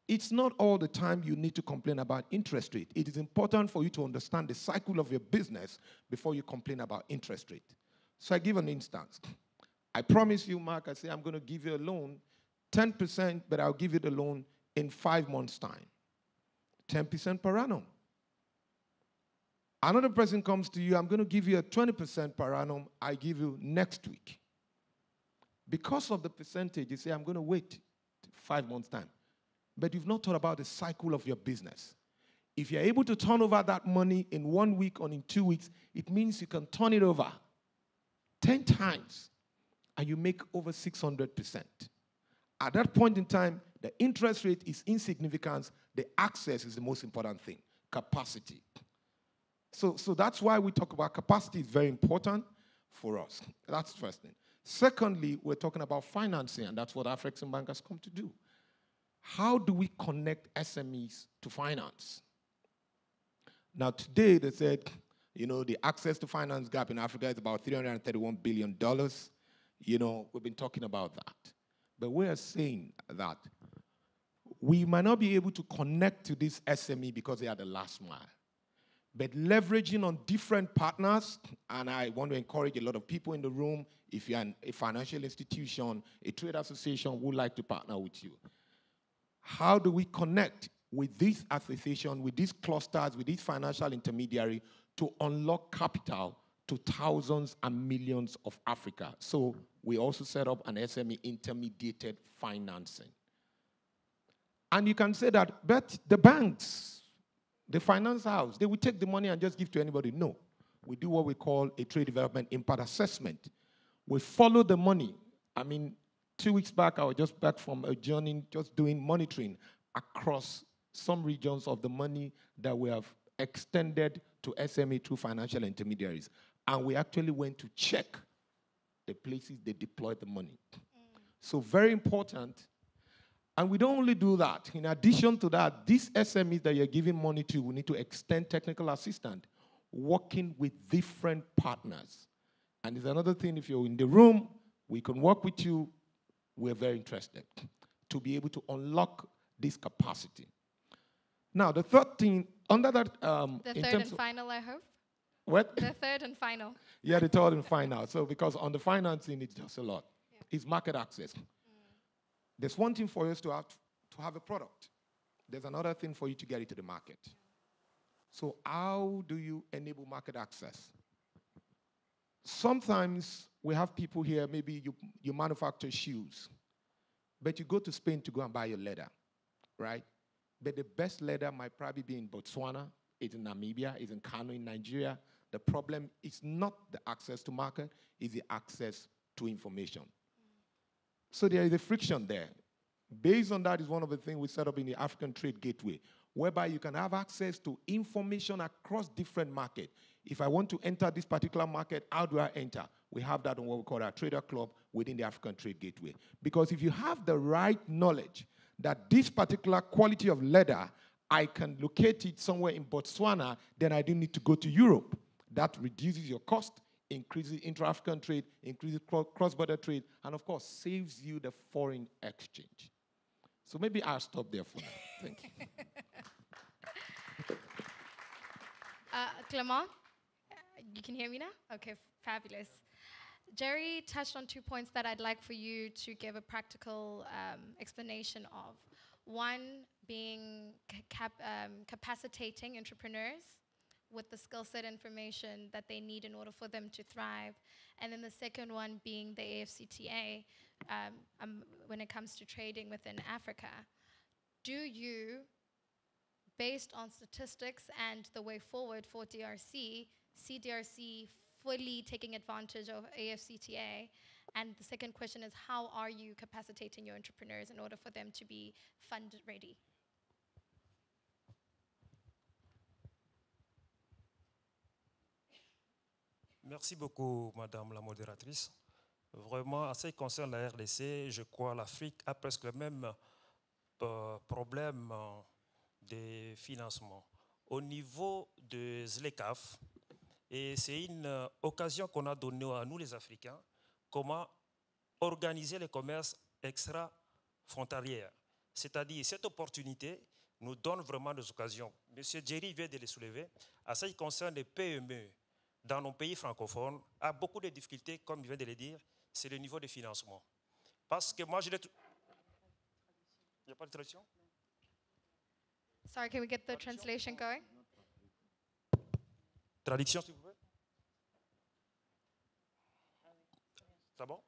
It's not all the time you need to complain about interest rate. It is important for you to understand the cycle of your business before you complain about interest rate. So I give an instance. I promise you, Mark, I say I'm going to give you a loan, 10%, but I'll give you the loan in 5 months' time. 10% per annum. Another person comes to you, I'm going to give you a 20% per annum, I give you next week. Because of the percentage, you say, I'm going to wait 5 months' time. But you've not thought about the cycle of your business. If you're able to turn over that money in 1 week or in 2 weeks, it means you can turn it over 10 times, and you make over 600%. At that point in time, the interest rate is insignificant. The access is the most important thing, capacity. So that's why we talk about capacity is very important for us. That's the first thing. Secondly, we're talking about financing, and that's what Afrexim Bank has come to do. How do we connect SMEs to finance? Now, today, they said, the access to finance gap in Africa is about $331 billion. We've been talking about that. But we are saying that we might not be able to connect to this SME because they are the last mile. But leveraging on different partners, and I want to encourage a lot of people in the room, if you're a financial institution, a trade association, would like to partner with you. How do we connect with this association, with these clusters, with these financial intermediary to unlock capital to thousands and millions of Africa? So we also set up an SME intermediated financing. And you can say that, but the banks, the finance house, they will take the money and just give to anybody. No. We do what we call a trade development impact assessment. We follow the money. 2 weeks back, I was just back from a journey just doing monitoring across some regions of the money that we have extended to SME through financial intermediaries. And we actually went to check the places they deployed the money. So very important. And we don't only do that. In addition to that, these SMEs that you're giving money to, we need to extend technical assistance, working with different partners. And there's another thing, if you're in the room, we can work with you. We're very interested to be able to unlock this capacity. Now, the third thing, under that... the third and final, I hope? What? The third and final. Yeah, the third and final. So because on the financing, it's just a lot. Yeah. It's market access. There's one thing for us to have a product. There's another thing for you to get it to the market. So how do you enable market access? Sometimes we have people here, maybe you manufacture shoes, but you go to Spain to go and buy your leather, right? But the best leather might probably be in Botswana, it's in Namibia, it's in Kano, in Nigeria. The problem is not the access to market, it's the access to information. So there is a friction there. Based on that is one of the things we set up in the African Trade Gateway, whereby you can have access to information across different markets. If I want to enter this particular market, how do I enter? We have that on what we call our Trader Club within the African Trade Gateway. Because if you have the right knowledge that this particular quality of leather, I can locate it somewhere in Botswana, then I don't need to go to Europe. That reduces your cost, increases intra-African trade, increases cross-border trade, and of course, saves you the foreign exchange. So maybe I'll stop there for now. Thank you. Clement, you can hear me now? Okay, fabulous. Jerry touched on 2 points that I'd like for you to give a practical explanation of. One being capacitating entrepreneurs with the skill set information that they need in order for them to thrive. And then the second one being the AFCTA when it comes to trading within Africa. Do you, based on statistics and the way forward for DRC, see DRC fully taking advantage of AFCTA? And the second question is, how are you capacitating your entrepreneurs in order for them to be fund ready? Merci beaucoup, Madame la modératrice. Vraiment, en ce qui concerne la RDC, je crois que l'Afrique a presque le même problème de financement. Au niveau de ZLECAF, et c'est une occasion qu'on a donnée à nous les Africains, comment organiser le commerce extra-frontalier. C'est-à-dire, cette opportunité nous donne vraiment des occasions. Monsieur Jerry vient de les soulever. À ce qui concerne les PME dans nos pays francophones, a beaucoup de difficultés, comme il vient de le dire, c'est le niveau de financement. Parce que moi, je l'ai... Il n'y a pas de traduction? Sorry, can we get the translation going? Traduction, s'il vous plaît. C'est bon?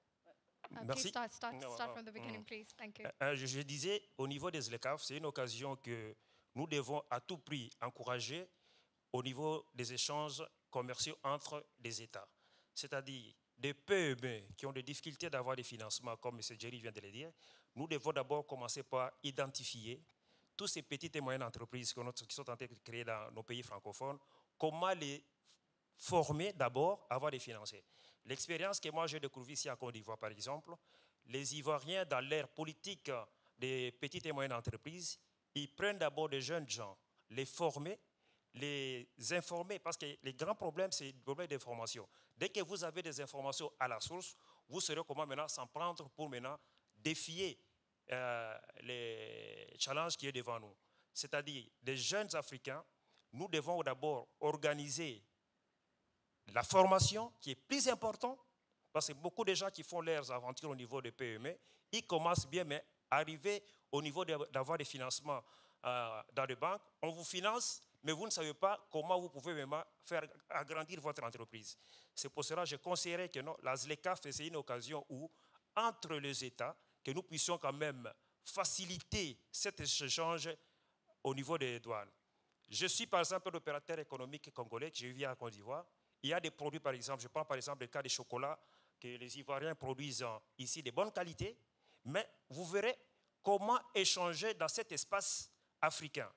Merci. Please start from the beginning, please. Thank you. Je disais, au niveau des LECAF, c'est une occasion que nous devons à tout prix encourager au niveau des échanges commerciaux entre les États. C'est-à-dire des PME qui ont des difficultés d'avoir des financements, comme M. Jerry vient de le dire. Nous devons d'abord commencer par identifier toutes ces petites et moyennes entreprises qui sont en train de créer dans nos pays francophones, comment les former d'abord avant de financer. L'expérience que moi j'ai découverte ici en Côte d'Ivoire, par exemple, les Ivoiriens, dans l'ère politique des petites et moyennes entreprises, ils prennent d'abord des jeunes gens, les former, les informer, parce que les grands problèmes, c'est le problème d'information. Dès que vous avez des informations à la source, vous saurez comment maintenant s'en prendre pour maintenant défier les challenges qui sont devant nous. C'est-à-dire, des jeunes Africains, nous devons d'abord organiser la formation qui est plus importante, parce que beaucoup de gens qui font leurs aventures au niveau des PME, ils commencent bien, mais arriver au niveau d'avoir des financements dans les banques, on vous finance, mais vous ne savez pas comment vous pouvez vraiment faire agrandir votre entreprise. C'est pour cela que je conseillerais que non, la ZLECAF, c'est une occasion où, entre les États, que nous puissions quand même faciliter cet échange au niveau des douanes. Je suis par exemple l'opérateur économique congolais, je vis à Côte d'Ivoire. Il y a des produits, par exemple, je prends par exemple le cas des chocolats que les Ivoiriens produisent ici de bonne qualité, mais vous verrez comment échanger dans cet espace africain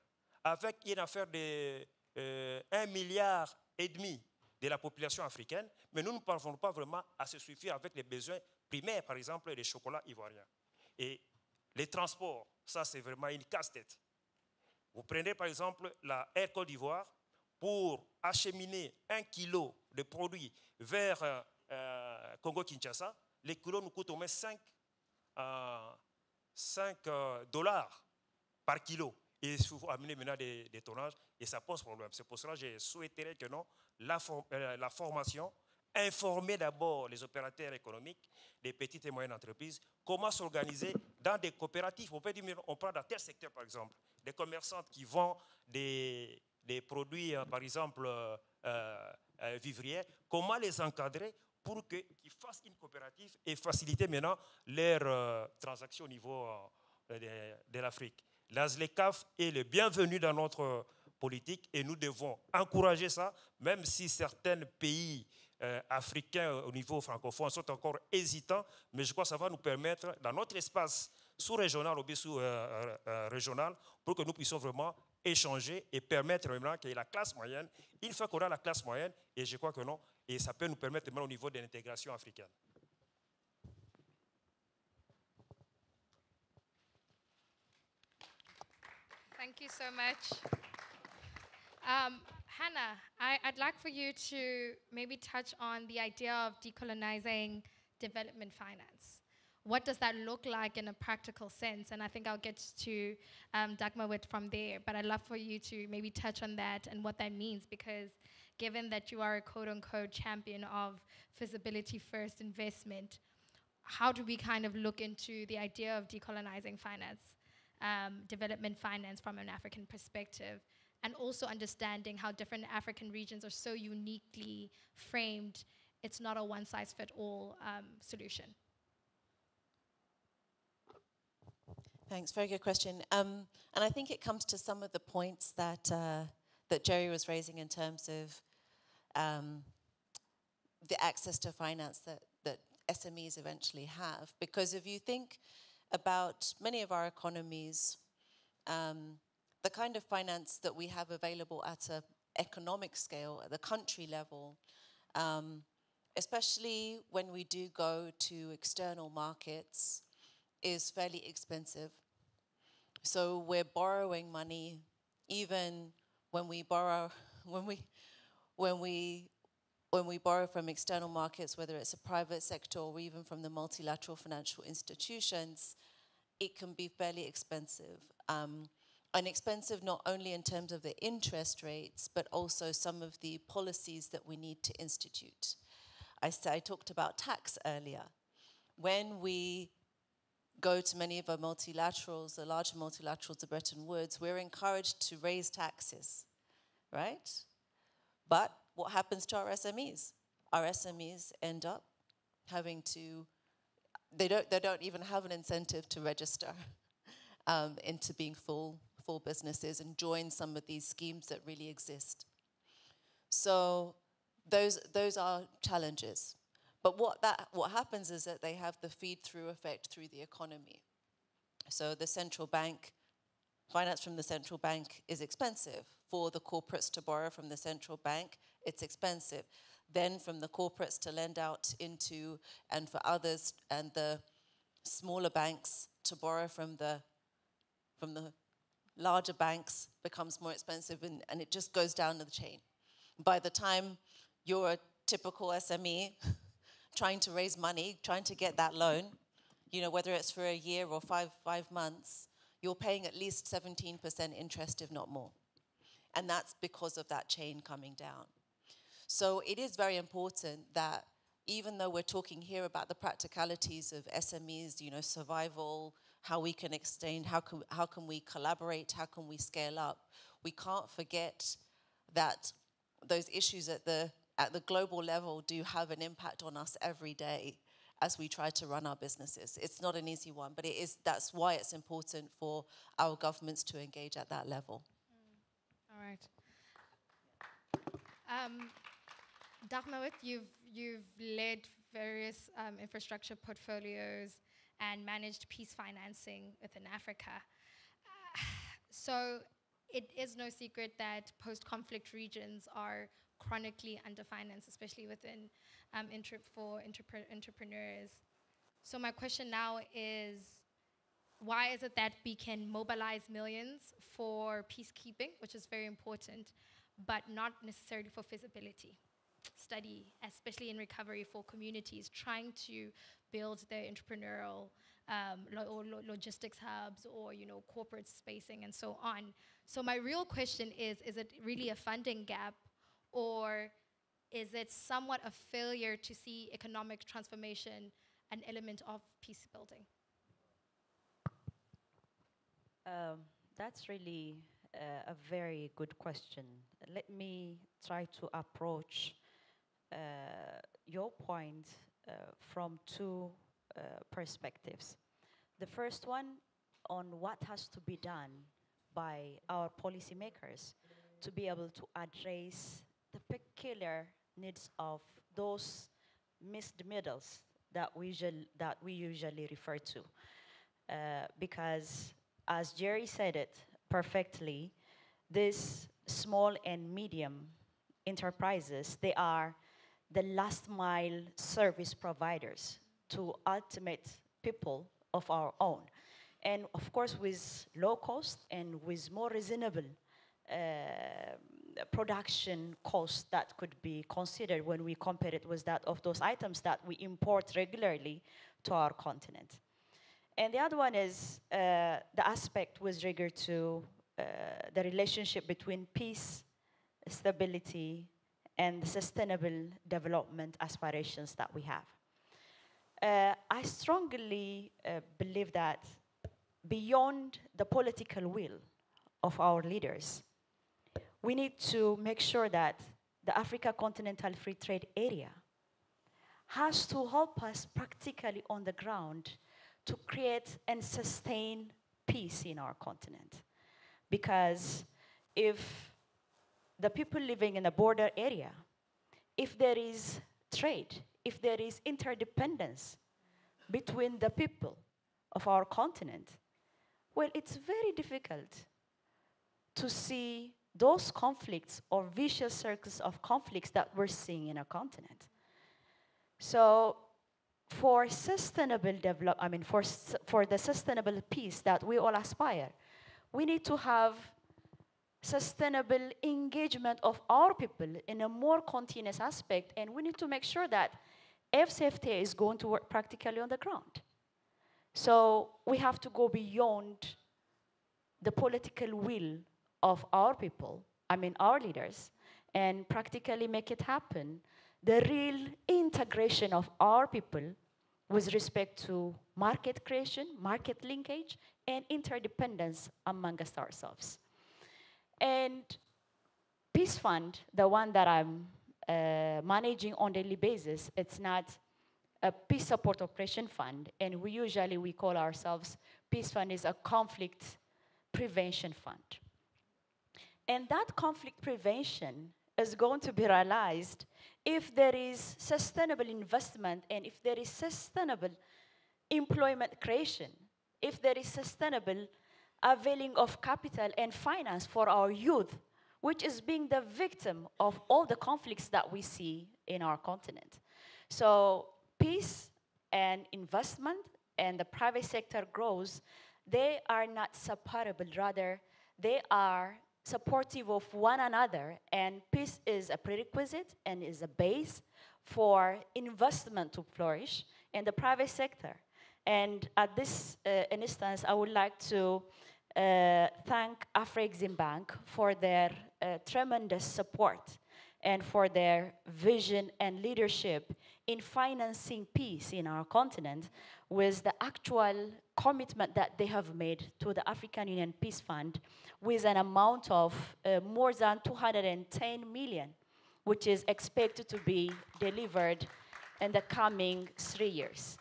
avec une affaire de 1,5 milliard de la population africaine, mais nous ne parvenons pas vraiment à se suffire avec les besoins primaires, par exemple, des chocolats ivoiriens. Et les transports, ça c'est vraiment une casse-tête. Vous prenez par exemple la Air Côte d'Ivoire, pour acheminer 1 kilo de produits vers Congo-Kinshasa, les kilos nous coûtent au moins 5 dollars par kilo. Et il faut amener maintenant des tonnages et ça pose problème. C'est pour cela que je souhaiterais que non, la formation, informer d'abord les opérateurs économiques, des petites et moyennes entreprises, comment s'organiser dans des coopératives. On peut dire, on parle dans tel secteur par exemple, des commerçantes qui vendent des produits, par exemple, vivriers, comment les encadrer pour qu'ils fassent une coopérative et faciliter maintenant leurs transactions au niveau de l'Afrique. La ZLECAF est le bienvenu dans notre politique et nous devons encourager ça, même si certains pays africains au niveau francophone sont encore hésitants, mais je crois que ça va nous permettre, dans notre espace sous-régional ou bien sous-régional, pour que nous puissions vraiment échanger et permettre vraiment que la classe moyenne, une fois qu'on a la classe moyenne, et je crois que non, et ça peut nous permettre même au niveau de l'intégration africaine. Thank you so much. Hannah, I'd like for you to maybe touch on the idea of decolonizing development finance. What does that look like in a practical sense? And I think I'll get to Dagmawit from there, but I'd love for you to maybe touch on that and what that means, because given that you are a quote-unquote champion of feasibility-first investment, how do we kind of look into the idea of decolonizing finance, development finance from an African perspective, and also understanding how different African regions are so uniquely framed, it's not a one-size-fits-all solution? Thanks, very good question. And I think it comes to some of the points that that Jerry was raising in terms of the access to finance that SMEs eventually have. Because if you think about many of our economies, the kind of finance that we have available at an economic scale, at the country level, especially when we do go to external markets, is fairly expensive. So we're borrowing money, even when we borrow, when we, when we, when we borrow from external markets, whether it's a private sector or even from the multilateral financial institutions, it can be fairly expensive. And expensive not only in terms of the interest rates, but also some of the policies that we need to institute. I talked about tax earlier. When we go to many of our multilaterals, the larger multilaterals, the Bretton Woods, we're encouraged to raise taxes, right? But what happens to our SMEs? Our SMEs end up having to, they don't even have an incentive to register into being full businesses and join some of these schemes that really exist. So those are challenges. But what happens is that they have the feed-through effect through the economy. So the central bank, finance from the central bank is expensive. For the corporates to borrow from the central bank, it's expensive. Then from the corporates to lend out into, and for others, and the smaller banks to borrow from the larger banks becomes more expensive, and it just goes down the chain. By the time you're a typical SME trying to raise money, trying to get that loan, you know, whether it's for a year or five months, you're paying at least 17% interest, if not more. And that's because of that chain coming down. So it is very important that even though we're talking here about the practicalities of SMEs, you know, survival, how we can extend, how can we collaborate, how can we scale up, we can't forget that those issues at the global level do have an impact on us every day as we try to run our businesses. It's not an easy one, but that's why it's important for our governments to engage at that level. All right. Dagmawit, you've led various infrastructure portfolios and managed peace financing within Africa. So it is no secret that post-conflict regions are chronically underfinanced, especially within entrepreneurs. So my question now is, why is it that we can mobilize millions for peacekeeping, which is very important, but not necessarily for feasibility study, especially in recovery for communities trying to build their entrepreneurial logistics hubs or, you know, corporate spacing and so on. So my real question is it really a funding gap, or is it somewhat a failure to see economic transformation an element of peace building? That's really a very good question. Let me try to approach your point from two perspectives. The first one on what has to be done by our policymakers to be able to address the peculiar needs of those missed middles that we usually refer to. Because as Jerry said it perfectly, these small and medium enterprises, they are the last mile service providers to ultimate people of our own. And of course, with low cost and with more reasonable production costs that could be considered when we compare it with that of those items that we import regularly to our continent. And the other one is the aspect with regard to the relationship between peace, stability, and the sustainable development aspirations that we have. I strongly believe that beyond the political will of our leaders, we need to make sure that the Africa Continental Free Trade Area has to help us practically on the ground to create and sustain peace in our continent. Because if the people living in a border area, if there is trade, if there is interdependence between the people of our continent, well, it's very difficult to see those conflicts or vicious circles of conflicts that we're seeing in our continent. So for sustainable development, I mean, for the sustainable peace that we all aspire, we need to have sustainable engagement of our people in a more continuous aspect, and we need to make sure that FCFTA is going to work practically on the ground. So we have to go beyond the political will of our people, I mean our leaders, and practically make it happen. The real integration of our people with respect to market creation, market linkage, and interdependence amongst ourselves. And Peace Fund, the one that I'm managing on a daily basis, it's not a peace support operation fund, and we call ourselves Peace Fund is a conflict prevention fund. And that conflict prevention is going to be realized if there is sustainable investment and if there is sustainable employment creation, if there is sustainable availing of capital and finance for our youth, which is being the victim of all the conflicts that we see in our continent. So peace and investment and the private sector growth, they are not separable, rather they are supportive of one another, and peace is a prerequisite and is a base for investment to flourish in the private sector. And at this instance, I would like to thank Afrexim Bank for their tremendous support and for their vision and leadership in financing peace in our continent, with the actual commitment that they have made to the African Union Peace Fund with an amount of more than 210 million, which is expected to be delivered in the coming 3 years.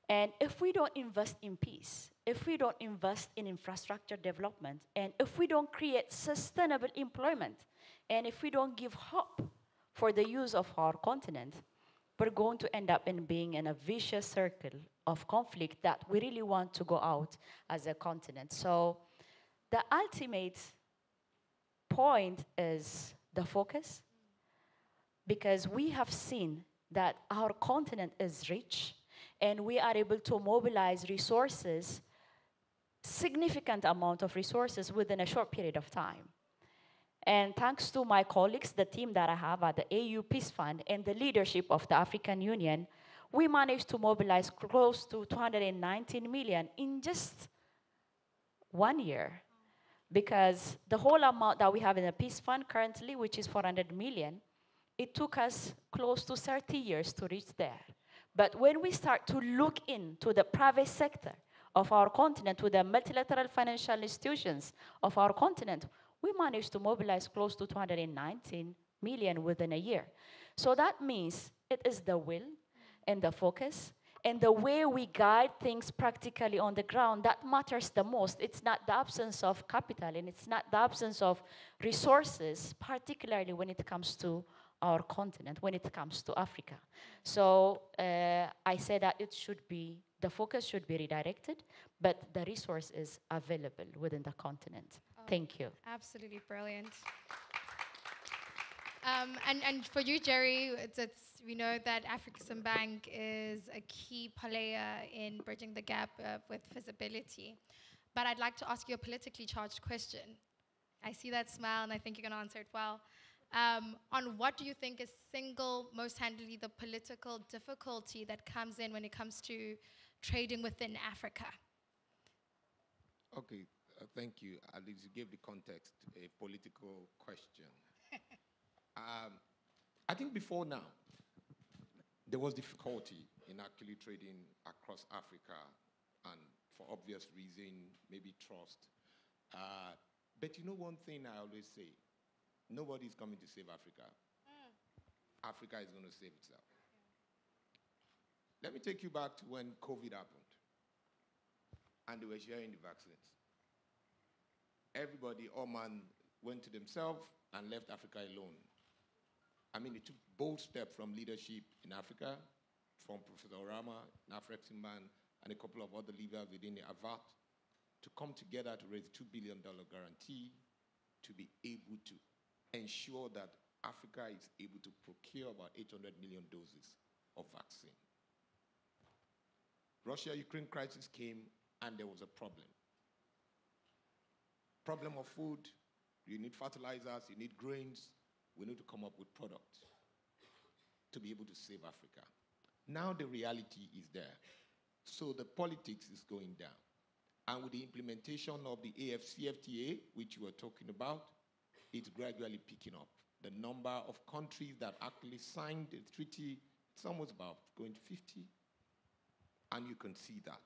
And if we don't invest in peace, if we don't invest in infrastructure development, and if we don't create sustainable employment, and if we don't give hope for the youth of our continent, we're going to end up in being in a vicious circle of conflict that we really want to go out as a continent. So the ultimate point is the focus, because we have seen that our continent is rich and we are able to mobilize resources, significant amount of resources within a short period of time. And thanks to my colleagues, the team that I have at the AU Peace Fund and the leadership of the African Union, we managed to mobilize close to 219 million in just 1 year. Because the whole amount that we have in the Peace Fund currently, which is 400 million, it took us close to 30 years to reach there. But when we start to look into the private sector of our continent, to the multilateral financial institutions of our continent, we managed to mobilize close to 219 million within a year. So that means it is the will and the focus and the way we guide things practically on the ground that matters the most. It's not the absence of capital and it's not the absence of resources, particularly when it comes to our continent, when it comes to Africa. So I say that the focus should be redirected, but the resource is available within the continent. Thank you. Absolutely brilliant. And for you, Jerry, we know that Afrexim Bank is a key player in bridging the gap with visibility. But I'd like to ask you a politically charged question. I see that smile, and I think you're going to answer it well. On what do you think is most handily the political difficulty that comes in when it comes to trading within Africa? Okay, thank you. At least you gave the context, a political question. I think before now, there was difficulty in actually trading across Africa, and for obvious reason, maybe trust. But you know one thing I always say, nobody's coming to save Africa. Africa is going to save itself. Let me take you back to when COVID happened, and they were sharing the vaccines. Everybody, all man, went to themselves and left Africa alone. I mean, it took bold steps from leadership in Africa, from Professor Orama, Nafrek Simban, and a couple of other leaders within the AVAT to come together to raise a $2 billion guarantee to be able to ensure that Africa is able to procure about 800 million doses of vaccine. Russia-Ukraine crisis came and there was a problem. Problem of food, you need fertilizers, you need grains, we need to come up with products to be able to save Africa. Now the reality is there. So the politics is going down. And with the implementation of the AFCFTA, which you were talking about, it's gradually picking up. The number of countries that actually signed the treaty, it's almost about going to 50. And you can see that.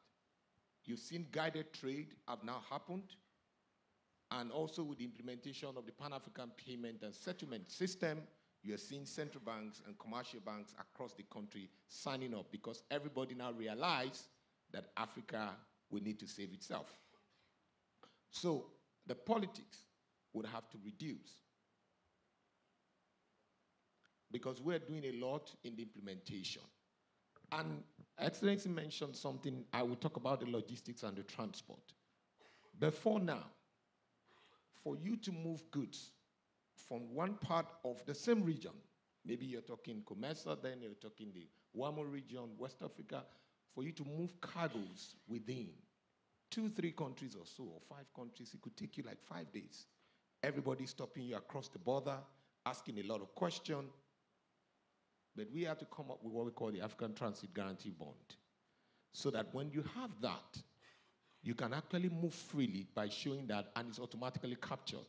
You've seen guided trade have now happened. And also with the implementation of the Pan-African Payment and Settlement System, you are seeing central banks and commercial banks across the country signing up because everybody now realizes that Africa will need to save itself. So the politics would have to reduce because we're doing a lot in the implementation. And Excellency mentioned something, I will talk about the logistics and the transport. Before now, for you to move goods from one part of the same region, maybe you're talking Comesa, then you're talking the Wamo region, West Africa, for you to move cargoes within 2-3 countries or so, or 5 countries, it could take you like 5 days. Everybody stopping you across the border, asking a lot of questions. But we have to come up with what we call the African Transit Guarantee Bond, so that when you have that, you can actually move freely by showing that, and it's automatically captured.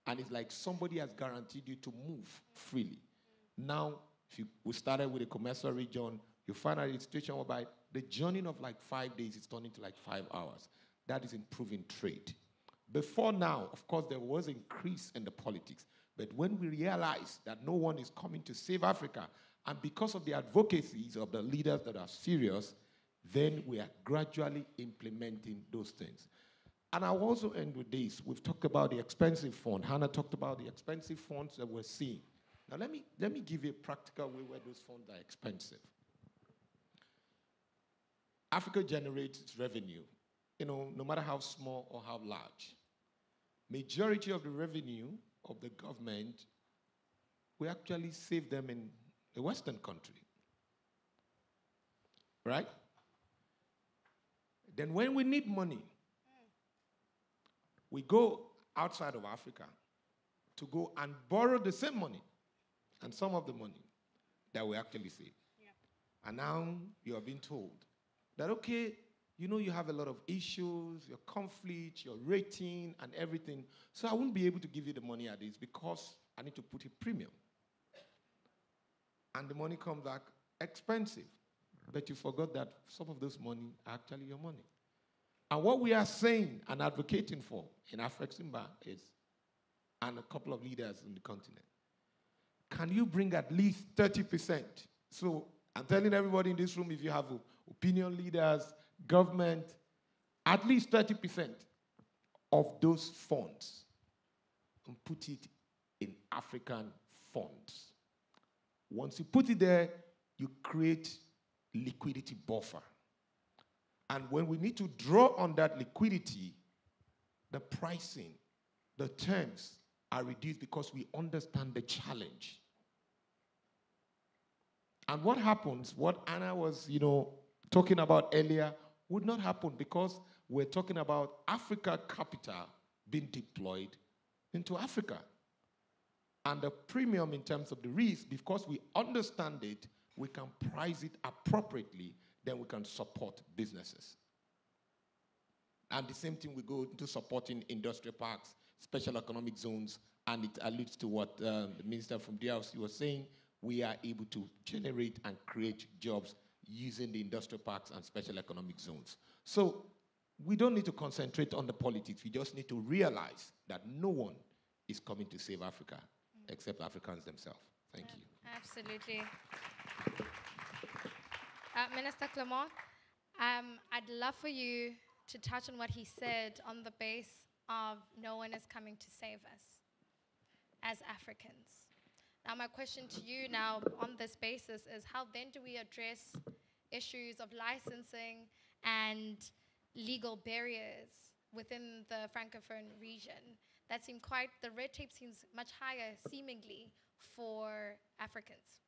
And it's like somebody has guaranteed you to move freely. Now, if we started with the Comesa region, you find out a situation whereby the journey of like 5 days is turning to like 5 hours. That is improving trade. Before now, of course, there was an increase in the politics. But when we realize that no one is coming to save Africa, and because of the advocacies of the leaders that are serious, then we are gradually implementing those things. And I'll also end with this. We've talked about the expensive fund. Hannah talked about the expensive funds that we're seeing. Now let me give you a practical way where those funds are expensive. Africa generates its revenue, no matter how small or how large. Majority of the revenue of the government, we actually save them in a Western country, right? Then when we need money, we go outside of Africa to go and borrow the same money and some of the money that we actually save. Yeah. And now you are being told that, okay, you have a lot of issues, your conflict, your rating, and everything, so I won't be able to give you the money at this because I need to put a premium. And the money comes back expensive. But you forgot that some of those money are actually your money. And what we are saying and advocating for in Afreximba is, and a couple of leaders in the continent, can you bring at least 30%? So I'm telling everybody in this room, if you have opinion leaders, government, at least 30% of those funds, and put it in African funds. Once you put it there, you create liquidity buffer. And when we need to draw on that liquidity, the pricing, the terms are reduced because we understand the challenge. And what happens, what Anna was, talking about earlier, would not happen because we're talking about Africa capital being deployed into Africa. And the premium in terms of the risk, because we understand it, we can price it appropriately, then we can support businesses. And the same thing we go into supporting industrial parks, special economic zones, and it alludes to what the minister from DRC was saying. We are able to generate and create jobs using the industrial parks and special economic zones. So we don't need to concentrate on the politics. We just need to realize that no one is coming to save Africa except Africans themselves. Thank you. Absolutely. Minister Clement, I'd love for you to touch on what he said on the base of no one is coming to save us as Africans. Now, my question to you now on this basis is how then do we address issues of licensing and legal barriers within the Francophone region? That seem quite, the red tape seems much higher, seemingly, for Africans.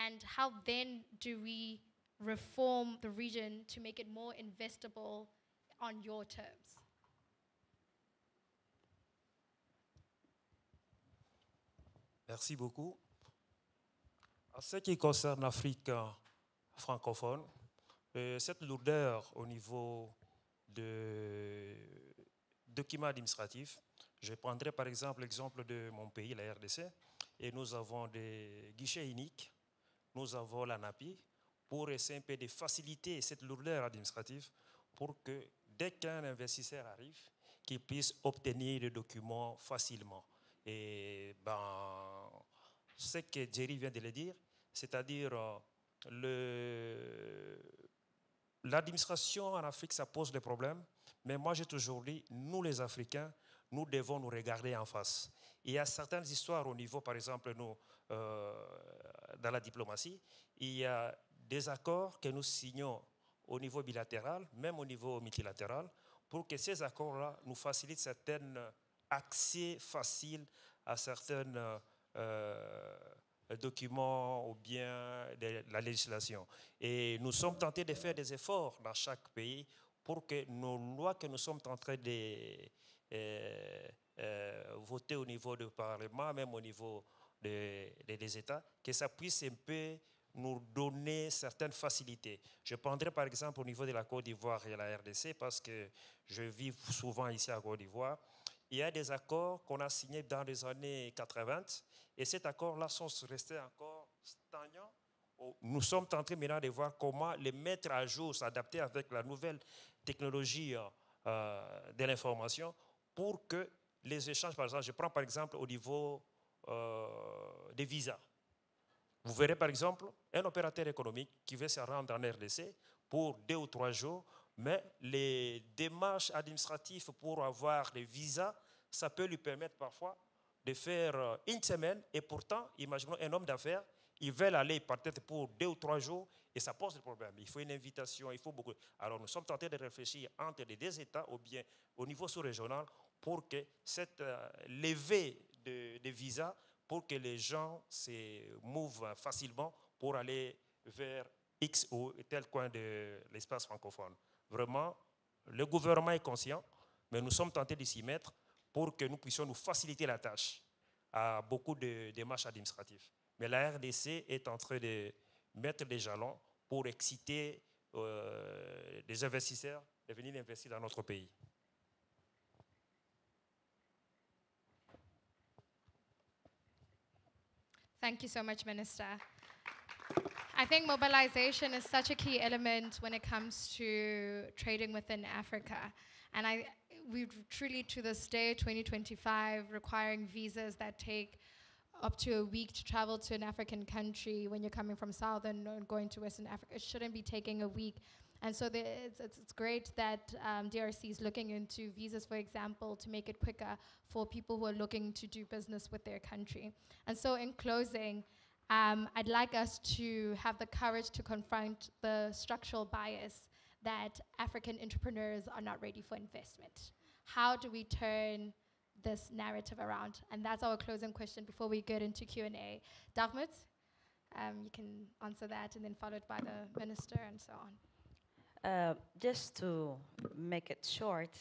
And how then do we reform the region to make it more investable on your terms? Merci beaucoup. En ce qui concerne l'Afrique francophone, cette lourdeur au niveau de documents administratifs, je prendrai par exemple l'exemple de mon pays, la RDC, et nous avons des guichets uniques, nous avons l'ANAPI, pour essayer un peu de faciliter cette lourdeur administrative pour que dès qu'un investisseur arrive, qu'il puisse obtenir les documents facilement. Et ce que Jerry vient de le dire, c'est-à-dire l'administration en Afrique, ça pose des problèmes, mais moi j'ai toujours dit, nous les Africains, nous devons nous regarder en face. Il y a certaines histoires au niveau, par exemple, nous, dans la diplomatie, il y a des accords que nous signons au niveau bilatéral, même au niveau multilatéral, pour que ces accords-là nous facilitent certains accès faciles à certains documents ou bien de la législation. Et nous sommes tentés de faire des efforts dans chaque pays pour que nos lois que nous sommes en train de voter au niveau du Parlement, même au niveau des États, que ça puisse un peu nous donner certaines facilités. Je prendrai par exemple au niveau de la Côte d'Ivoire et la RDC parce que je vis souvent ici à Côte d'Ivoire. Il y a des accords qu'on a signés dans les années 80 et ces accords-là sont restés encore stagnants. Nous sommes en train maintenant de voir comment les mettre à jour, s'adapter avec la nouvelle technologie de l'information pour que les échanges, par exemple, je prends par exemple au niveau des visas. Vous verrez par exemple un opérateur économique qui veut se rendre en RDC pour 2 ou 3 jours, mais les démarches administratives pour avoir des visas, ça peut lui permettre parfois de faire une semaine et pourtant, imaginons un homme d'affaires, ils veulent aller peut-être pour 2 ou 3 jours et ça pose des problèmes. Il faut une invitation, il faut beaucoup. Alors nous sommes tentés de réfléchir entre les 2 États ou bien au niveau sous-régional pour que cette levée de visas pour que les gens se mouvent facilement pour aller vers X ou tel coin de l'espace francophone. Vraiment, le gouvernement est conscient, mais nous sommes tentés de s'y mettre pour que nous puissions nous faciliter la tâche à beaucoup de démarches administratives. Mais la RDC est en train de mettre des jalons pour exciter des investisseurs de venir investir dans notre pays. Thank you so much, Minister. I think mobilization is such a key element when it comes to trading within Africa. And we truly, to this day, 2025, requiring visas that take up to a week to travel to an African country when you're coming from Southern or going to Western Africa. It shouldn't be taking a week. And so it's great that DRC is looking into visas, for example, to make it quicker for people who are looking to do business with their country. And so in closing, I'd like us to have the courage to confront the structural bias that African entrepreneurs are not ready for investment. How do we turn this narrative around? And that's our closing question before we get into Q&A. Dartmouth, you can answer that, and then followed by the minister and so on. Just to make it short,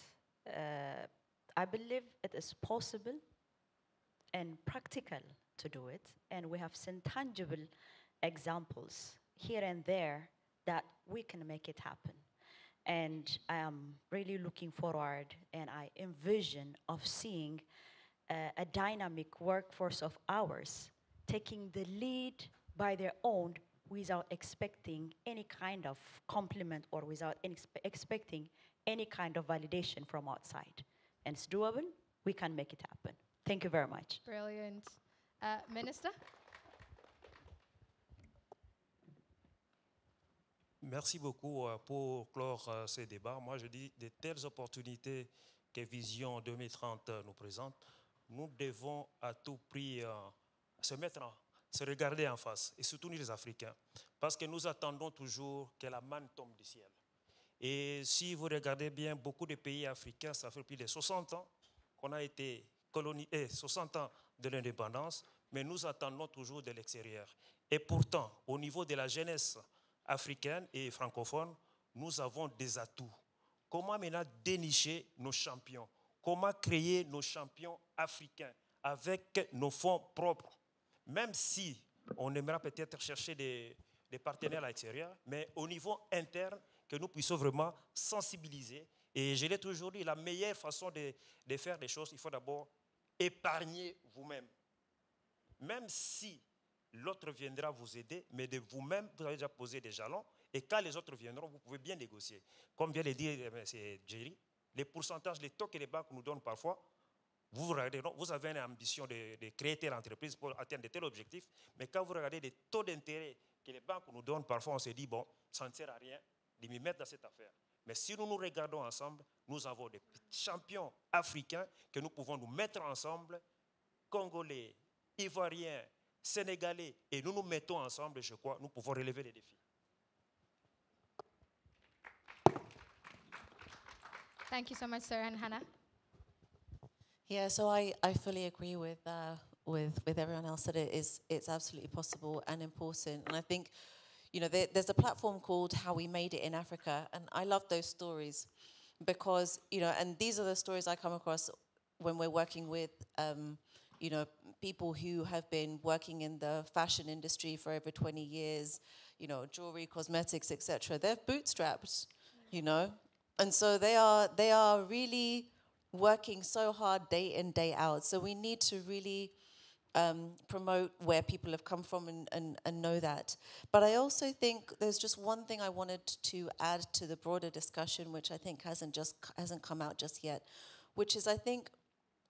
I believe it is possible and practical to do it, and we have seen tangible examples here and there that we can make it happen. And I am really looking forward, and I envision of seeing a dynamic workforce of ours taking the lead by their own without expecting any kind of compliment or without expecting any kind of validation from outside. And it's doable. We can make it happen. Thank you very much. Brilliant. Minister? Merci beaucoup pour clore ces débats. Moi, je dis de telles opportunités que Vision 2030 nous présente, nous devons à tout prix se mettre se regarder en face, et surtout nous les Africains, parce que nous attendons toujours que la manne tombe du ciel. Et si vous regardez bien, beaucoup de pays africains, ça fait plus de 60 ans qu'on a été colonisé, 60 ans de l'indépendance, mais nous attendons toujours de l'extérieur. Et pourtant, au niveau de la jeunesse africaine et francophone, nous avons des atouts. Comment maintenant dénicher nos champions? Comment créer nos champions africains avec nos fonds propres? Même si on aimerait peut-être chercher des partenaires à l'extérieur, mais au niveau interne, que nous puissions vraiment sensibiliser. Et je l'ai toujours dit, la meilleure façon de faire des choses, il faut d'abord épargner vous-même. Même si l'autre viendra vous aider, mais de vous-même, vous avez déjà posé des jalons, et quand les autres viendront, vous pouvez bien négocier. Comme vient de dire M. Jerry, les pourcentages, les taux que les banques nous donnent parfois, vous avez une ambition de créer telle entreprise pour atteindre de tels objectifs, mais quand vous regardez les taux d'intérêt que les banques nous donnent, parfois on se dit, bon, ça ne sert à rien de m'y mettre dans cette affaire. Mais si nous nous regardons ensemble, nous avons des champions africains que nous pouvons nous mettre ensemble, Congolais, Ivoiriens, Sénégalais, et nous nous mettons ensemble, je crois, nous pouvons relever les défis. Thank you so much, sir. And Hannah? Yeah, so I fully agree with everyone else that it's absolutely possible and important. And I think, you know, there's a platform called How We Made It in Africa, and I love those stories because, you know, and these are the stories I come across when we're working with, you know, people who have been working in the fashion industry for over 20 years, you know, jewelry, cosmetics, etc. They're bootstrapped, you know, and so they are really working so hard day in, day out. So we need to really promote where people have come from and know that. But I also think there's just one thing I wanted to add to the broader discussion, which I think hasn't come out just yet, which is I think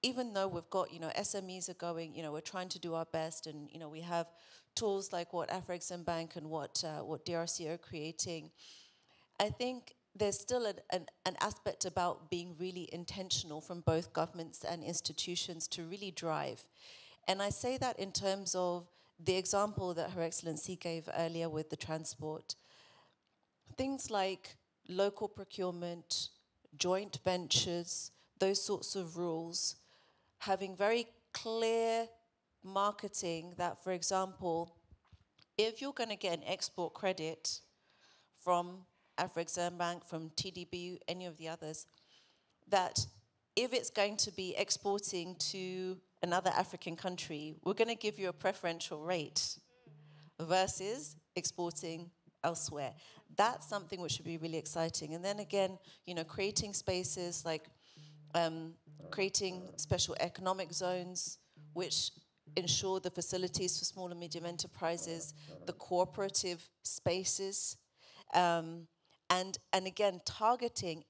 even though we've got, you know, SMEs are going, you know, we're trying to do our best, and, you know, we have tools like what Afrexim Bank and what DRC are creating, I think there's still an aspect about being really intentional from both governments and institutions to really drive. And I say that in terms of the example that Her Excellency gave earlier with the transport. Things like local procurement, joint ventures, those sorts of rules, having very clear marketing that, for example, if you're going to get an export credit from Afrexim Bank, from TDB, any of the others, that if it's going to be exporting to another African country, we're going to give you a preferential rate versus exporting elsewhere. That's something which should be really exciting. And then again, you know, creating spaces like creating special economic zones which ensure the facilities for small and medium enterprises, the cooperative spaces, and again,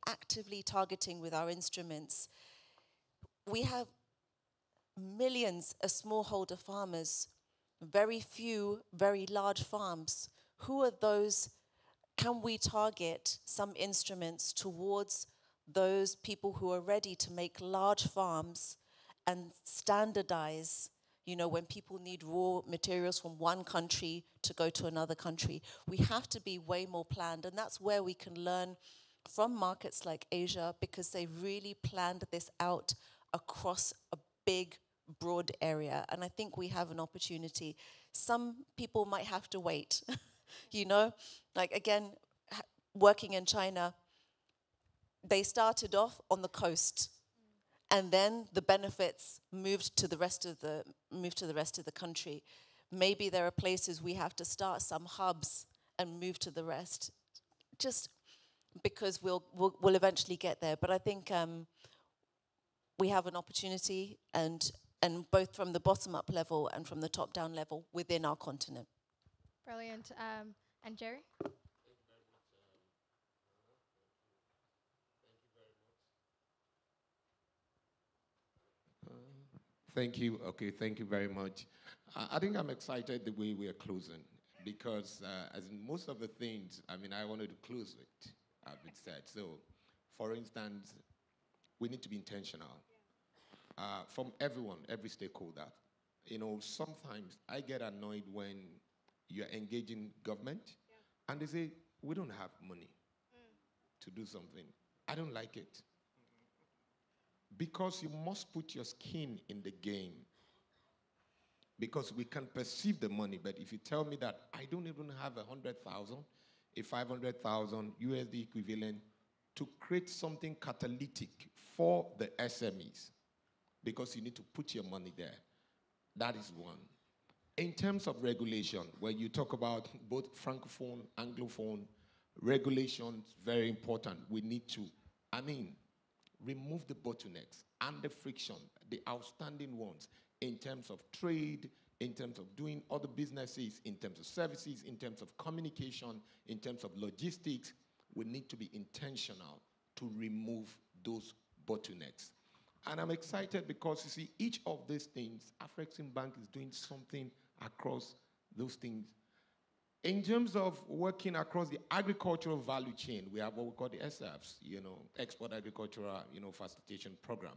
actively targeting with our instruments. We have millions of smallholder farmers, very few very large farms. Who are those? Can we target some instruments towards those people who are ready to make large farms and standardize, you know, when people need raw materials from one country to go to another country? We have to be way more planned, and that's where we can learn from markets like Asia, because they really planned this out across a big, broad area. And I think we have an opportunity. Some people might have to wait, you know? Like, again, working in China, they started off on the coast, and then the benefits moved to the rest of the country. Maybe there are places we have to start some hubs and move to the rest, just because we'll eventually get there. But I think we have an opportunity, and both from the bottom-up level and from the top-down level within our continent. Brilliant. And Jerry? Thank you. Okay, thank you very much. I think I'm excited the way we are closing, because as in most of the things, I mean, I wanted to close with, have been said. So, for instance, we need to be intentional from everyone, every stakeholder. You know, sometimes I get annoyed when you're engaging government and they say, we don't have money to do something. I don't like it. Because you must put your skin in the game. Because we can perceive the money, but if you tell me that I don't even have 100,000, a 500,000 USD equivalent to create something catalytic for the SMEs, because you need to put your money there. That is one. In terms of regulation, when you talk about both Francophone, Anglophone, regulations, very important. We need to, remove the bottlenecks and the friction, the outstanding ones, in terms of trade, in terms of doing other businesses, in terms of services, in terms of communication, in terms of logistics. We need to be intentional to remove those bottlenecks. And I'm excited because, you see, each of these things, Afrexim Bank is doing something across those things. In terms of working across the agricultural value chain, we have what we call the SAFs, Export Agricultural, Facilitation Program,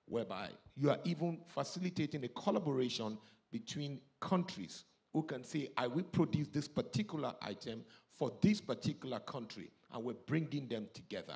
whereby you are even facilitating a collaboration between countries who can say, I will produce this particular item for this particular country, and we're bringing them together.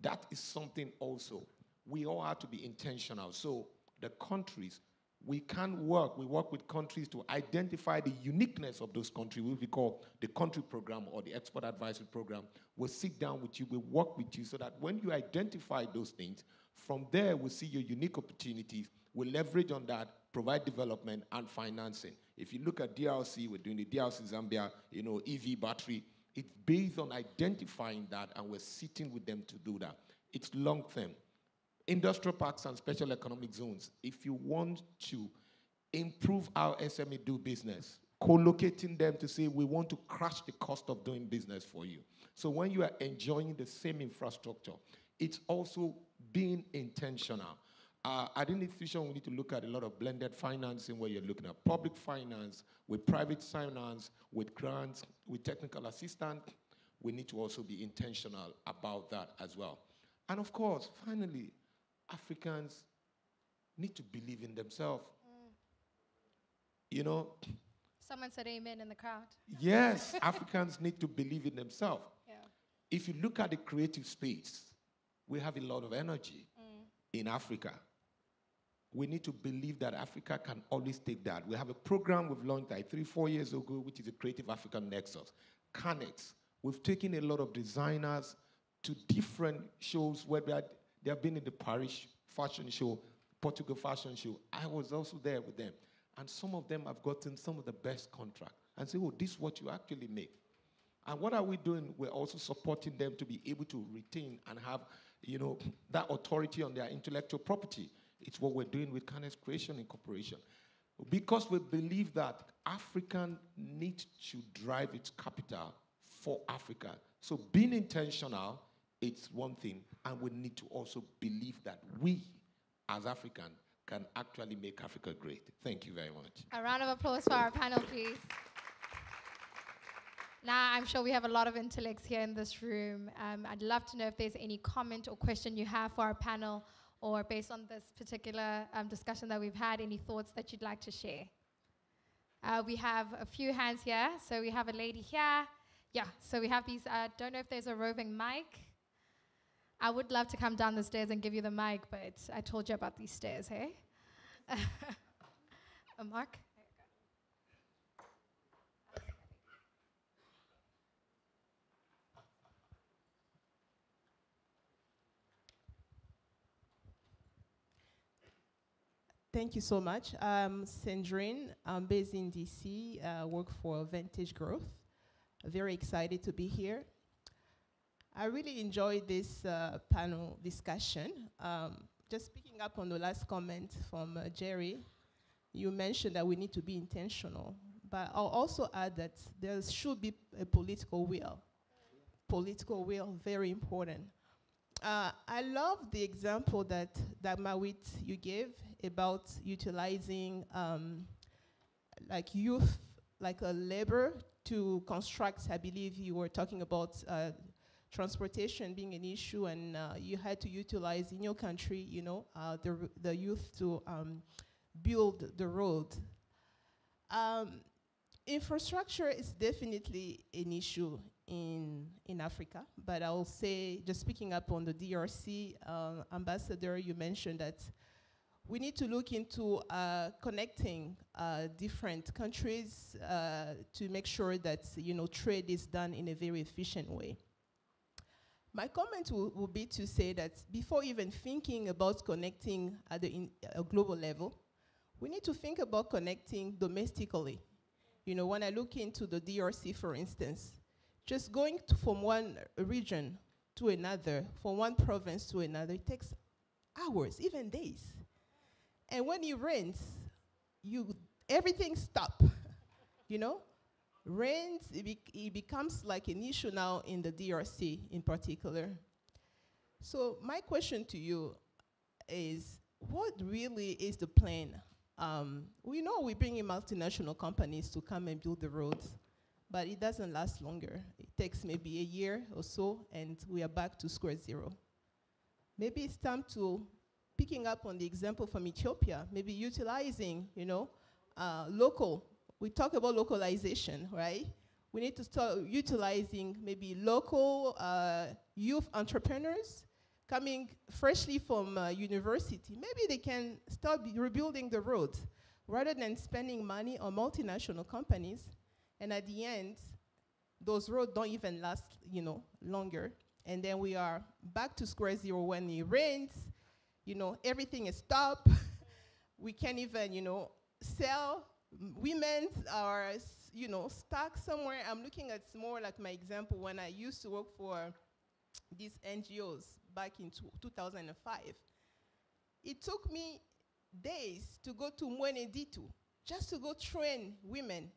That is something also. We all have to be intentional. So the countries, we work with countries to identify the uniqueness of those countries, which we call the country program or the export advisory program. We'll sit down with you, we'll work with you so that when you identify those things, from there we'll see your unique opportunities, we'll leverage on that, provide development and financing. If you look at DRC, we're doing the DRC Zambia, EV battery. It's based on identifying that, and we're sitting with them to do that. It's long term. Industrial parks and special economic zones. If you want to improve how SME do business, co-locating them to say, we want to crash the cost of doing business for you. So when you are enjoying the same infrastructure, it's also being intentional. At an institution, we need to look at a lot of blended financing where you're looking at public finance, with private finance, with grants, with technical assistance. We need to also be intentional about that as well. And of course, finally, Africans need to believe in themselves. Someone said amen in the crowd. Yes, Africans need to believe in themselves. Yeah. If you look at the creative space, we have a lot of energy in Africa. We need to believe that Africa can always take that. We have a program we've launched like 3-4 years ago, which is the Creative African Nexus. Canex. We've taken a lot of designers to different shows where they have been in the Paris fashion show, Portugal fashion show. I was also there with them. And some of them have gotten some of the best contracts and say, oh, this is what you actually make. And what are we doing? We're also supporting them to be able to retain and have, that authority on their intellectual property. It's what we're doing with Canex Creation Incorporation. Because we believe that Africa needs to drive its capital for Africa. So being intentional, it's one thing, and we need to also believe that we, as Africans, can actually make Africa great. Thank you very much. A round of applause for our panel, please. Now, I'm sure we have a lot of intellects here in this room. I'd love to know if there's any comment or question you have for our panel, or based on this particular discussion that we've had, any thoughts that you'd like to share. We have a few hands here. So we have a lady here. Yeah, so we have these, I don't know if there's a roving mic. I would love to come down the stairs and give you the mic, but I told you about these stairs, hey? Mark? Thank you so much. I'm Sandrine. I'm based in DC. Work for Vantage Growth. Very excited to be here. I really enjoyed this panel discussion. Just picking up on the last comment from Jerry, you mentioned that we need to be intentional. But I'll also add that there should be a political will. Political will, very important. I love the example that Mawit, you gave about utilizing like youth, like a labor to construct. I believe you were talking about transportation being an issue, and you had to utilize in your country, the youth to build the road. Infrastructure is definitely an issue in Africa, but I will say, just picking up on the DRC, Ambassador, you mentioned that we need to look into connecting different countries to make sure that trade is done in a very efficient way. My comment will be to say that before even thinking about connecting at a global level, we need to think about connecting domestically. When I look into the DRC, for instance, just going from one region to another, from one province to another, it takes hours, even days. And when it rains, everything stops. Rains, it becomes like an issue now in the DRC in particular. So my question to you is, what really is the plan? We know we bring in multinational companies to come and build the roads, but it doesn't last longer. It takes maybe a year or so, and we are back to square zero. Maybe it's time to, picking up on the example from Ethiopia, maybe utilizing, local. We talk about localization, right? We need to start utilizing maybe local youth entrepreneurs coming freshly from university. Maybe they can start rebuilding the roads rather than spending money on multinational companies. And at the end, those roads don't even last, longer. And then we are back to square zero when it rains. Everything is stopped. We can't even, sell. Women are, stuck somewhere. I'm looking at more like my example when I used to work for these NGOs back in 2005. It took me days to go to Mweneditu just to go train women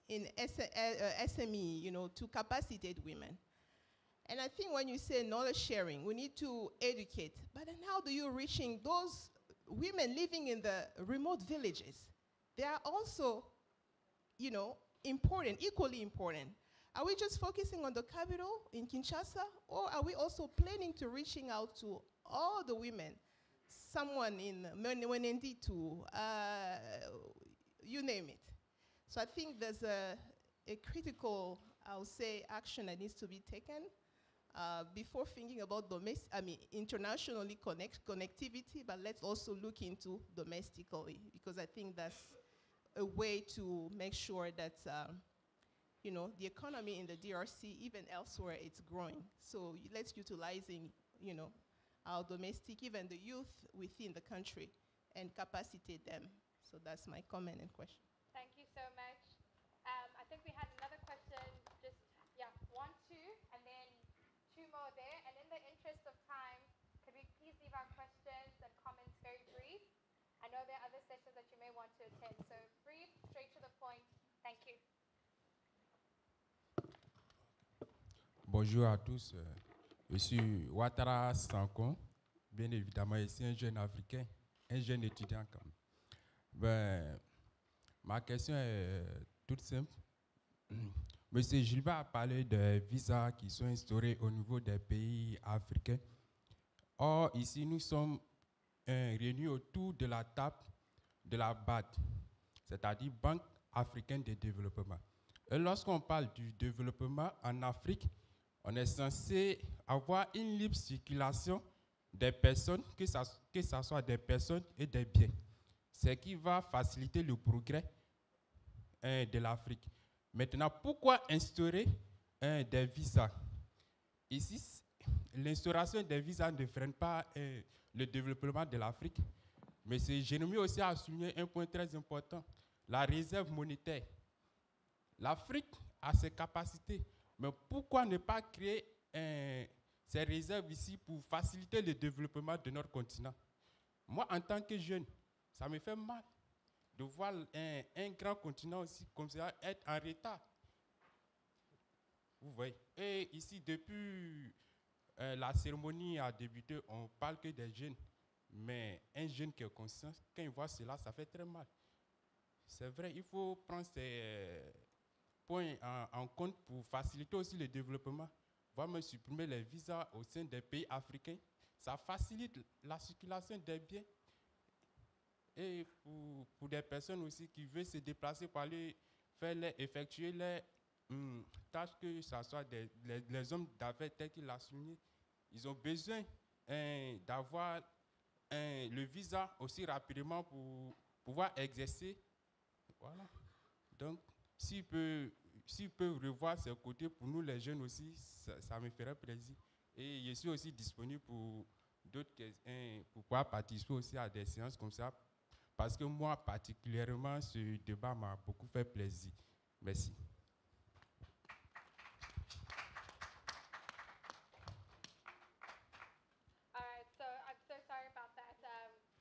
in SME, to capacitate women. And I think when you say knowledge sharing, we need to educate. But then how do you reaching those women living in the remote villages? They are also, important, equally important. Are we just focusing on the capital in Kinshasa, or are we also planning to reaching out to all the women? Someone in Mweneditu, you name it. So I think there's a critical, I'll say, action that needs to be taken before thinking about internationally connectivity, but let's also look into domestically, because I think that's a way to make sure that the economy in the DRC, even elsewhere, it's growing. So let's utilizing, our domestic, even the youth within the country, and capacitate them. So that's my comment and question. Thank you so much. I think we had another question, just, one, two, and then two more there. And in the interest of time, could we please leave our questions and comments very brief? I know there are other sessions that you may want to attend, so brief, straight to the point. Thank you. Bonjour à tous. Je suis Ouattara Sankon, bien évidemment ici un jeune africain, un jeune étudiant quand même. Ben, ma question est toute simple. Monsieur Gilbert a parlé des visas qui sont instaurés au niveau des pays africains. Or, ici, nous sommes réunis autour de la table de la BAD, c'est-à-dire Banque africaine de développement. Et lorsqu'on parle du développement en Afrique, on est censé avoir une libre circulation des personnes, que ce soit des personnes et des biens. Ce qui va faciliter le progrès de l'Afrique. Maintenant, pourquoi instaurer des visas? Ici, l'instauration des visas ne freine pas le développement de l'Afrique. Mais Jérémy aussi a souligné un point très important, la réserve monétaire. L'Afrique a ses capacités, mais pourquoi ne pas créer ces réserves ici pour faciliter le développement de notre continent? Moi, en tant que jeune, ça me fait mal de voir un grand continent aussi comme ça être en retard. Vous voyez. Et ici, depuis la cérémonie a débuté, on parle que des jeunes. Mais un jeune qui est conscient, quand il voit cela, ça fait très mal. C'est vrai, il faut prendre ces points en compte pour faciliter aussi le développement. Voire même supprimer les visas au sein des pays africains. Ça facilite la circulation des biens et pour des personnes aussi qui veulent se déplacer pour aller effectuer les tâches, que ce soit les hommes d'affaires tels qu'il l'a souligné, ils ont besoin d'avoir le visa aussi rapidement pour pouvoir exercer. Voilà. Donc, s'il peut revoir ses côtés pour nous les jeunes aussi, ça me ferait plaisir. Et je suis aussi disponible pour d'autres pour pouvoir participer aussi à des séances comme ça, parce que moi particulièrement, ce débat m'a beaucoup fait plaisir. Merci. All right, so I'm so sorry about that.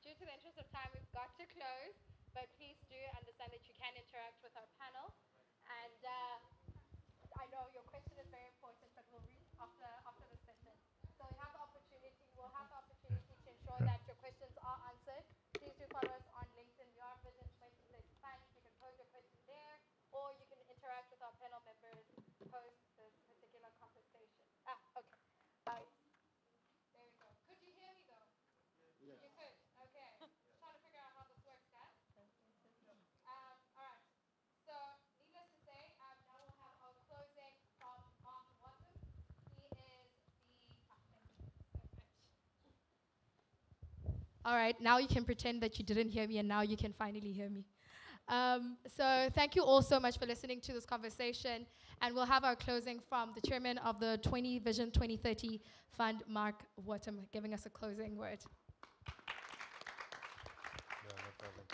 Due to the interest of time, we've got to close, but please do understand that you can interact with our panel. And I know your question is very important, but we'll read after the session. So we'll have the opportunity to ensure that your questions are answered. Please do follow us on LinkedIn. We are Vision 2025. You can pose your question there, or you can interact with our panel members post this particular conversation. Okay. There we go. Could you hear me though? Yes. You could. Okay. Just trying to figure out how this works, guys. All right. So, needless to say, now we'll have our closing from Mark Watson. He is thank you so much. All right. Now you can pretend that you didn't hear me, and now you can finally hear me. So thank you all so much for listening to this conversation, and we'll have our closing from the chairman of the Vision 2030 Fund, Mark Watson, giving us a closing word. No problem.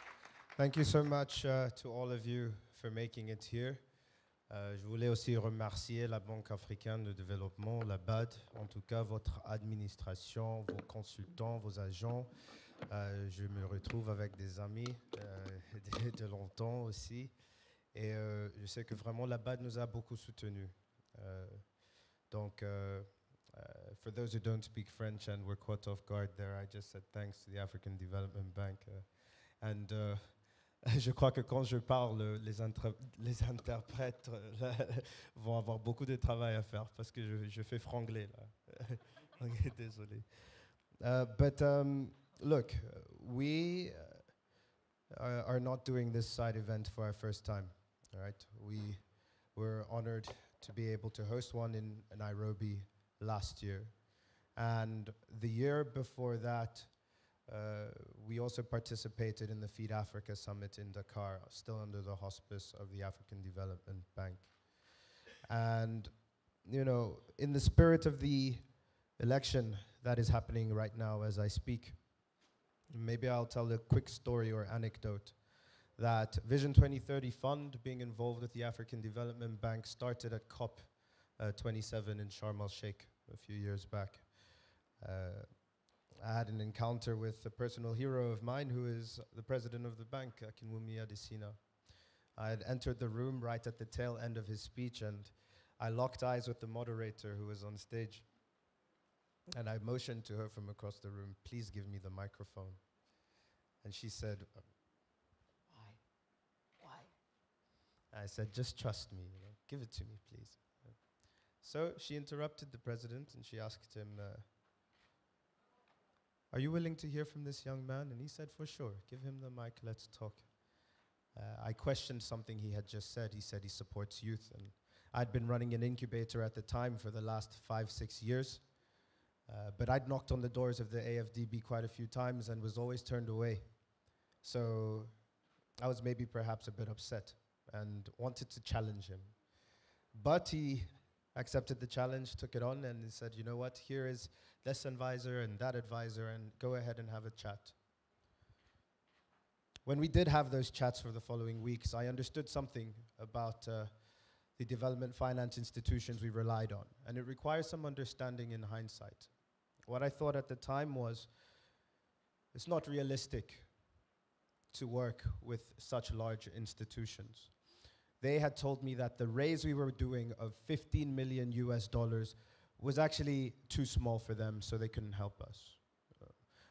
Thank you so much to all of you for making it here. Je voulais aussi remercier la Banque africaine de développement, la BAD, en tout cas votre administration, vos consultants, vos agents. Je me retrouve avec des amis de longtemps aussi. Et je sais que vraiment la BAD nous a beaucoup soutenus. Donc, for those who don't speak French and were caught off guard there, I just said thanks to the African Development Bank. Je crois que quand je parle, les interprètes vont avoir beaucoup de travail à faire parce que je fais frangler là. Okay, désolé. Look, we are not doing this side event for our first time. All right, we were honored to be able to host one in Nairobi last year, and the year before that, we also participated in the Feed Africa Summit in Dakar, still under the auspice of the African Development Bank. And, you know, in the spirit of the election that is happening right now as I speak, maybe I'll tell a quick story or anecdote that Vision 2030 Fund, being involved with the African Development Bank, started at COP 27 in Sharm el-Sheikh a few years back. I had an encounter with a personal hero of mine who is the president of the bank, Akinwumi Adesina. I had entered the room right at the tail end of his speech, and I locked eyes with the moderator who was on stage. And I motioned to her from across the room, please give me the microphone. And she said, why? I said, just trust me, you know, give it to me, please. So she interrupted the president and she asked him, are you willing to hear from this young man? And he said, for sure, give him the mic, let's talk. I questioned something he had just said. He said he supports youth. And I'd been running an incubator at the time for the last 5-6 years. But I'd knocked on the doors of the AFDB quite a few times and was always turned away. So I was maybe perhaps a bit upset and wanted to challenge him. But he accepted the challenge, took it on, and he said, you know what, here is this advisor and that advisor, and go ahead and have a chat. When we did have those chats for the following weeks, I understood something about the development finance institutions we relied on, and it requires some understanding in hindsight. What I thought at the time was, it's not realistic to work with such large institutions. They had told me that the raise we were doing of $15 million was actually too small for them, so they couldn't help us.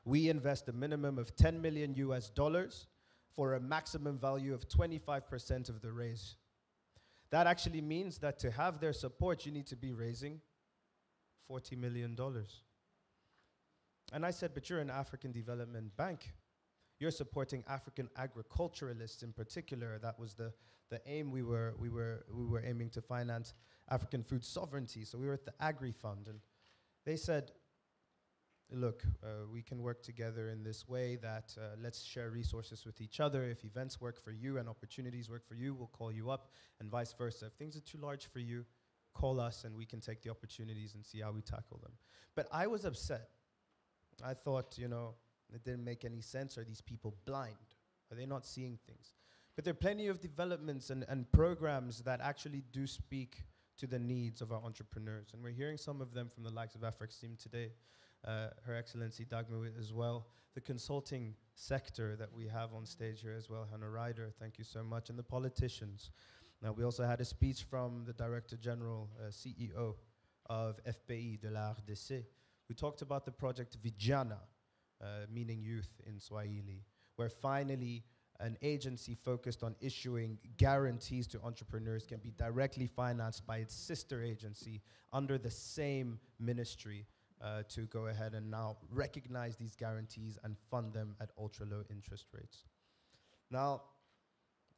We invest a minimum of $10 million for a maximum value of 25% of the raise. That actually means that to have their support, you need to be raising $40 million. And I said, but you're an African Development Bank. You're supporting African agriculturalists in particular. That was the aim. We were aiming to finance African food sovereignty. So we were at the Agri Fund, and they said, look, we can work together in this way that let's share resources with each other. If events work for you and opportunities work for you, we'll call you up, and vice versa. If things are too large for you, call us and we can take the opportunities and see how we tackle them. But I was upset. I thought, you know, it didn't make any sense. Are these people blind? Are they not seeing things? But there are plenty of developments and programs that actually do speak to the needs of our entrepreneurs. And we're hearing some of them from the likes of Afrexim today. Her Excellency Dagmar as well. The consulting sector that we have on stage here as well, Hannah Ryder, thank you so much. And the politicians. Now, we also had a speech from the Director General, CEO of FPI de la RDC, who talked about the project Vijana, meaning youth in Swahili, where finally an agency focused on issuing guarantees to entrepreneurs can be directly financed by its sister agency under the same ministry to go ahead and now recognize these guarantees and fund them at ultra-low interest rates. Now,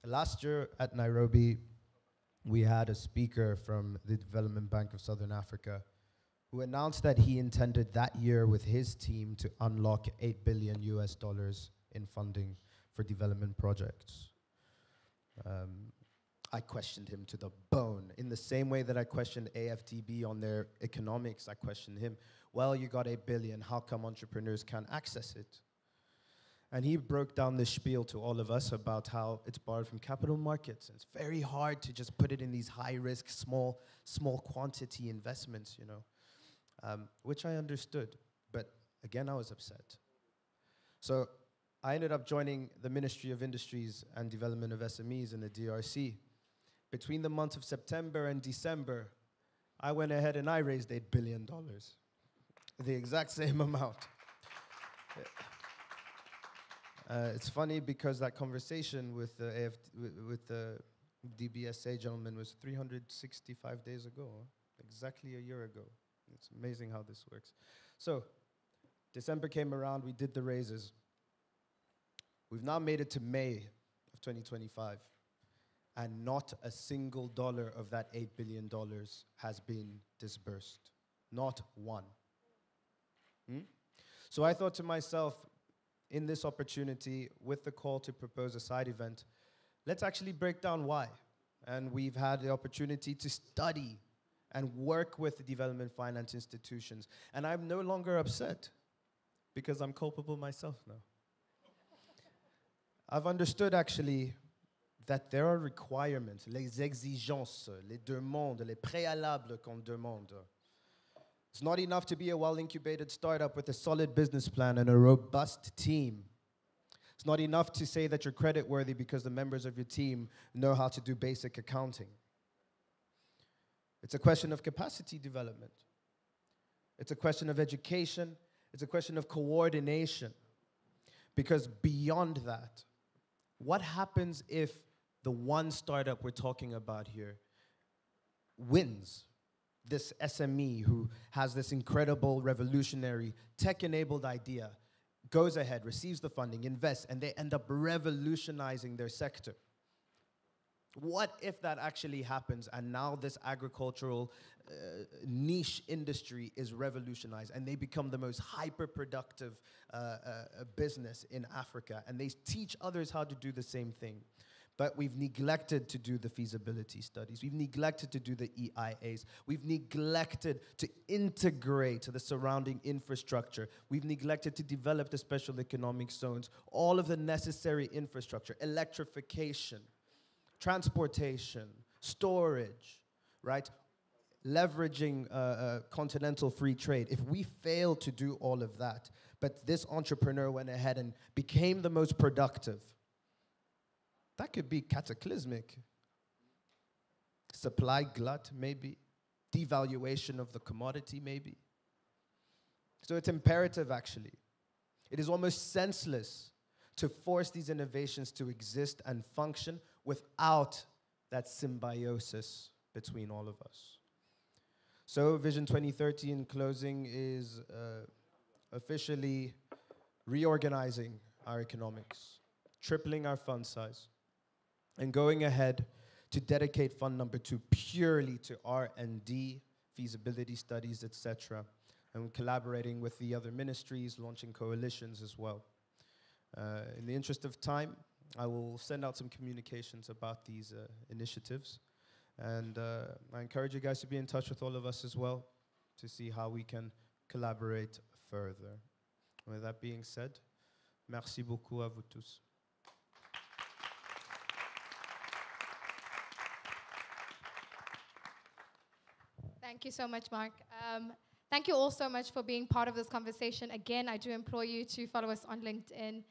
last year at Nairobi, we had a speaker from the Development Bank of Southern Africa who announced that he intended that year with his team to unlock $8 billion in funding for development projects. I questioned him to the bone. In the same way that I questioned AFDB on their economics, I questioned him. Well, you got $8 billion, how come entrepreneurs can't access it? And he broke down this spiel to all of us about how it's borrowed from capital markets. And it's very hard to just put it in these high-risk, small quantity investments, you know, which I understood. But again, I was upset. So I ended up joining the Ministry of Industries and Development of SMEs in the DRC. Between the months of September and December, I went ahead and I raised $8 billion, the exact same amount. It's funny because that conversation with the DBSA gentleman was 365 days ago, exactly a year ago. It's amazing how this works. So December came around, we did the raises. We've now made it to May of 2025, and not a single dollar of that $8 billion has been disbursed. Not one. So I thought to myself, in this opportunity, with the call to propose a side event, let's actually break down why. And we've had the opportunity to study and work with the development finance institutions. And I'm no longer upset, because I'm culpable myself now. I've understood actually that there are requirements, les exigences, les demandes, les préalables qu'on demande. It's not enough to be a well-incubated startup with a solid business plan and a robust team. It's not enough to say that you're creditworthy because the members of your team know how to do basic accounting. It's a question of capacity development. It's a question of education. It's a question of coordination. Because beyond that, what happens if the one startup we're talking about here wins? This SME who has this incredible, revolutionary, tech-enabled idea, goes ahead, receives the funding, invests, and they end up revolutionizing their sector. What if that actually happens and now this agricultural niche industry is revolutionized and they become the most hyper-productive business in Africa, and they teach others how to do the same thing? But we've neglected to do the feasibility studies. We've neglected to do the EIAs. We've neglected to integrate the surrounding infrastructure. We've neglected to develop the special economic zones, all of the necessary infrastructure, electrification, transportation, storage, right? Leveraging continental free trade. If we fail to do all of that, but this entrepreneur went ahead and became the most productive, that could be cataclysmic. Supply glut, maybe. Devaluation of the commodity, maybe. So it's imperative, actually. It is almost senseless to force these innovations to exist and function without that symbiosis between all of us. So Vision 2030 in closing is officially reorganizing our economics, tripling our fund size, and going ahead to dedicate fund number 2 purely to R&D, feasibility studies, etc., and collaborating with the other ministries, launching coalitions as well. In the interest of time, I will send out some communications about these initiatives, and I encourage you guys to be in touch with all of us as well to see how we can collaborate further. With that being said, merci beaucoup à vous tous. Thank you so much, Mark. Thank you all so much for being part of this conversation. Again, I do implore you to follow us on LinkedIn.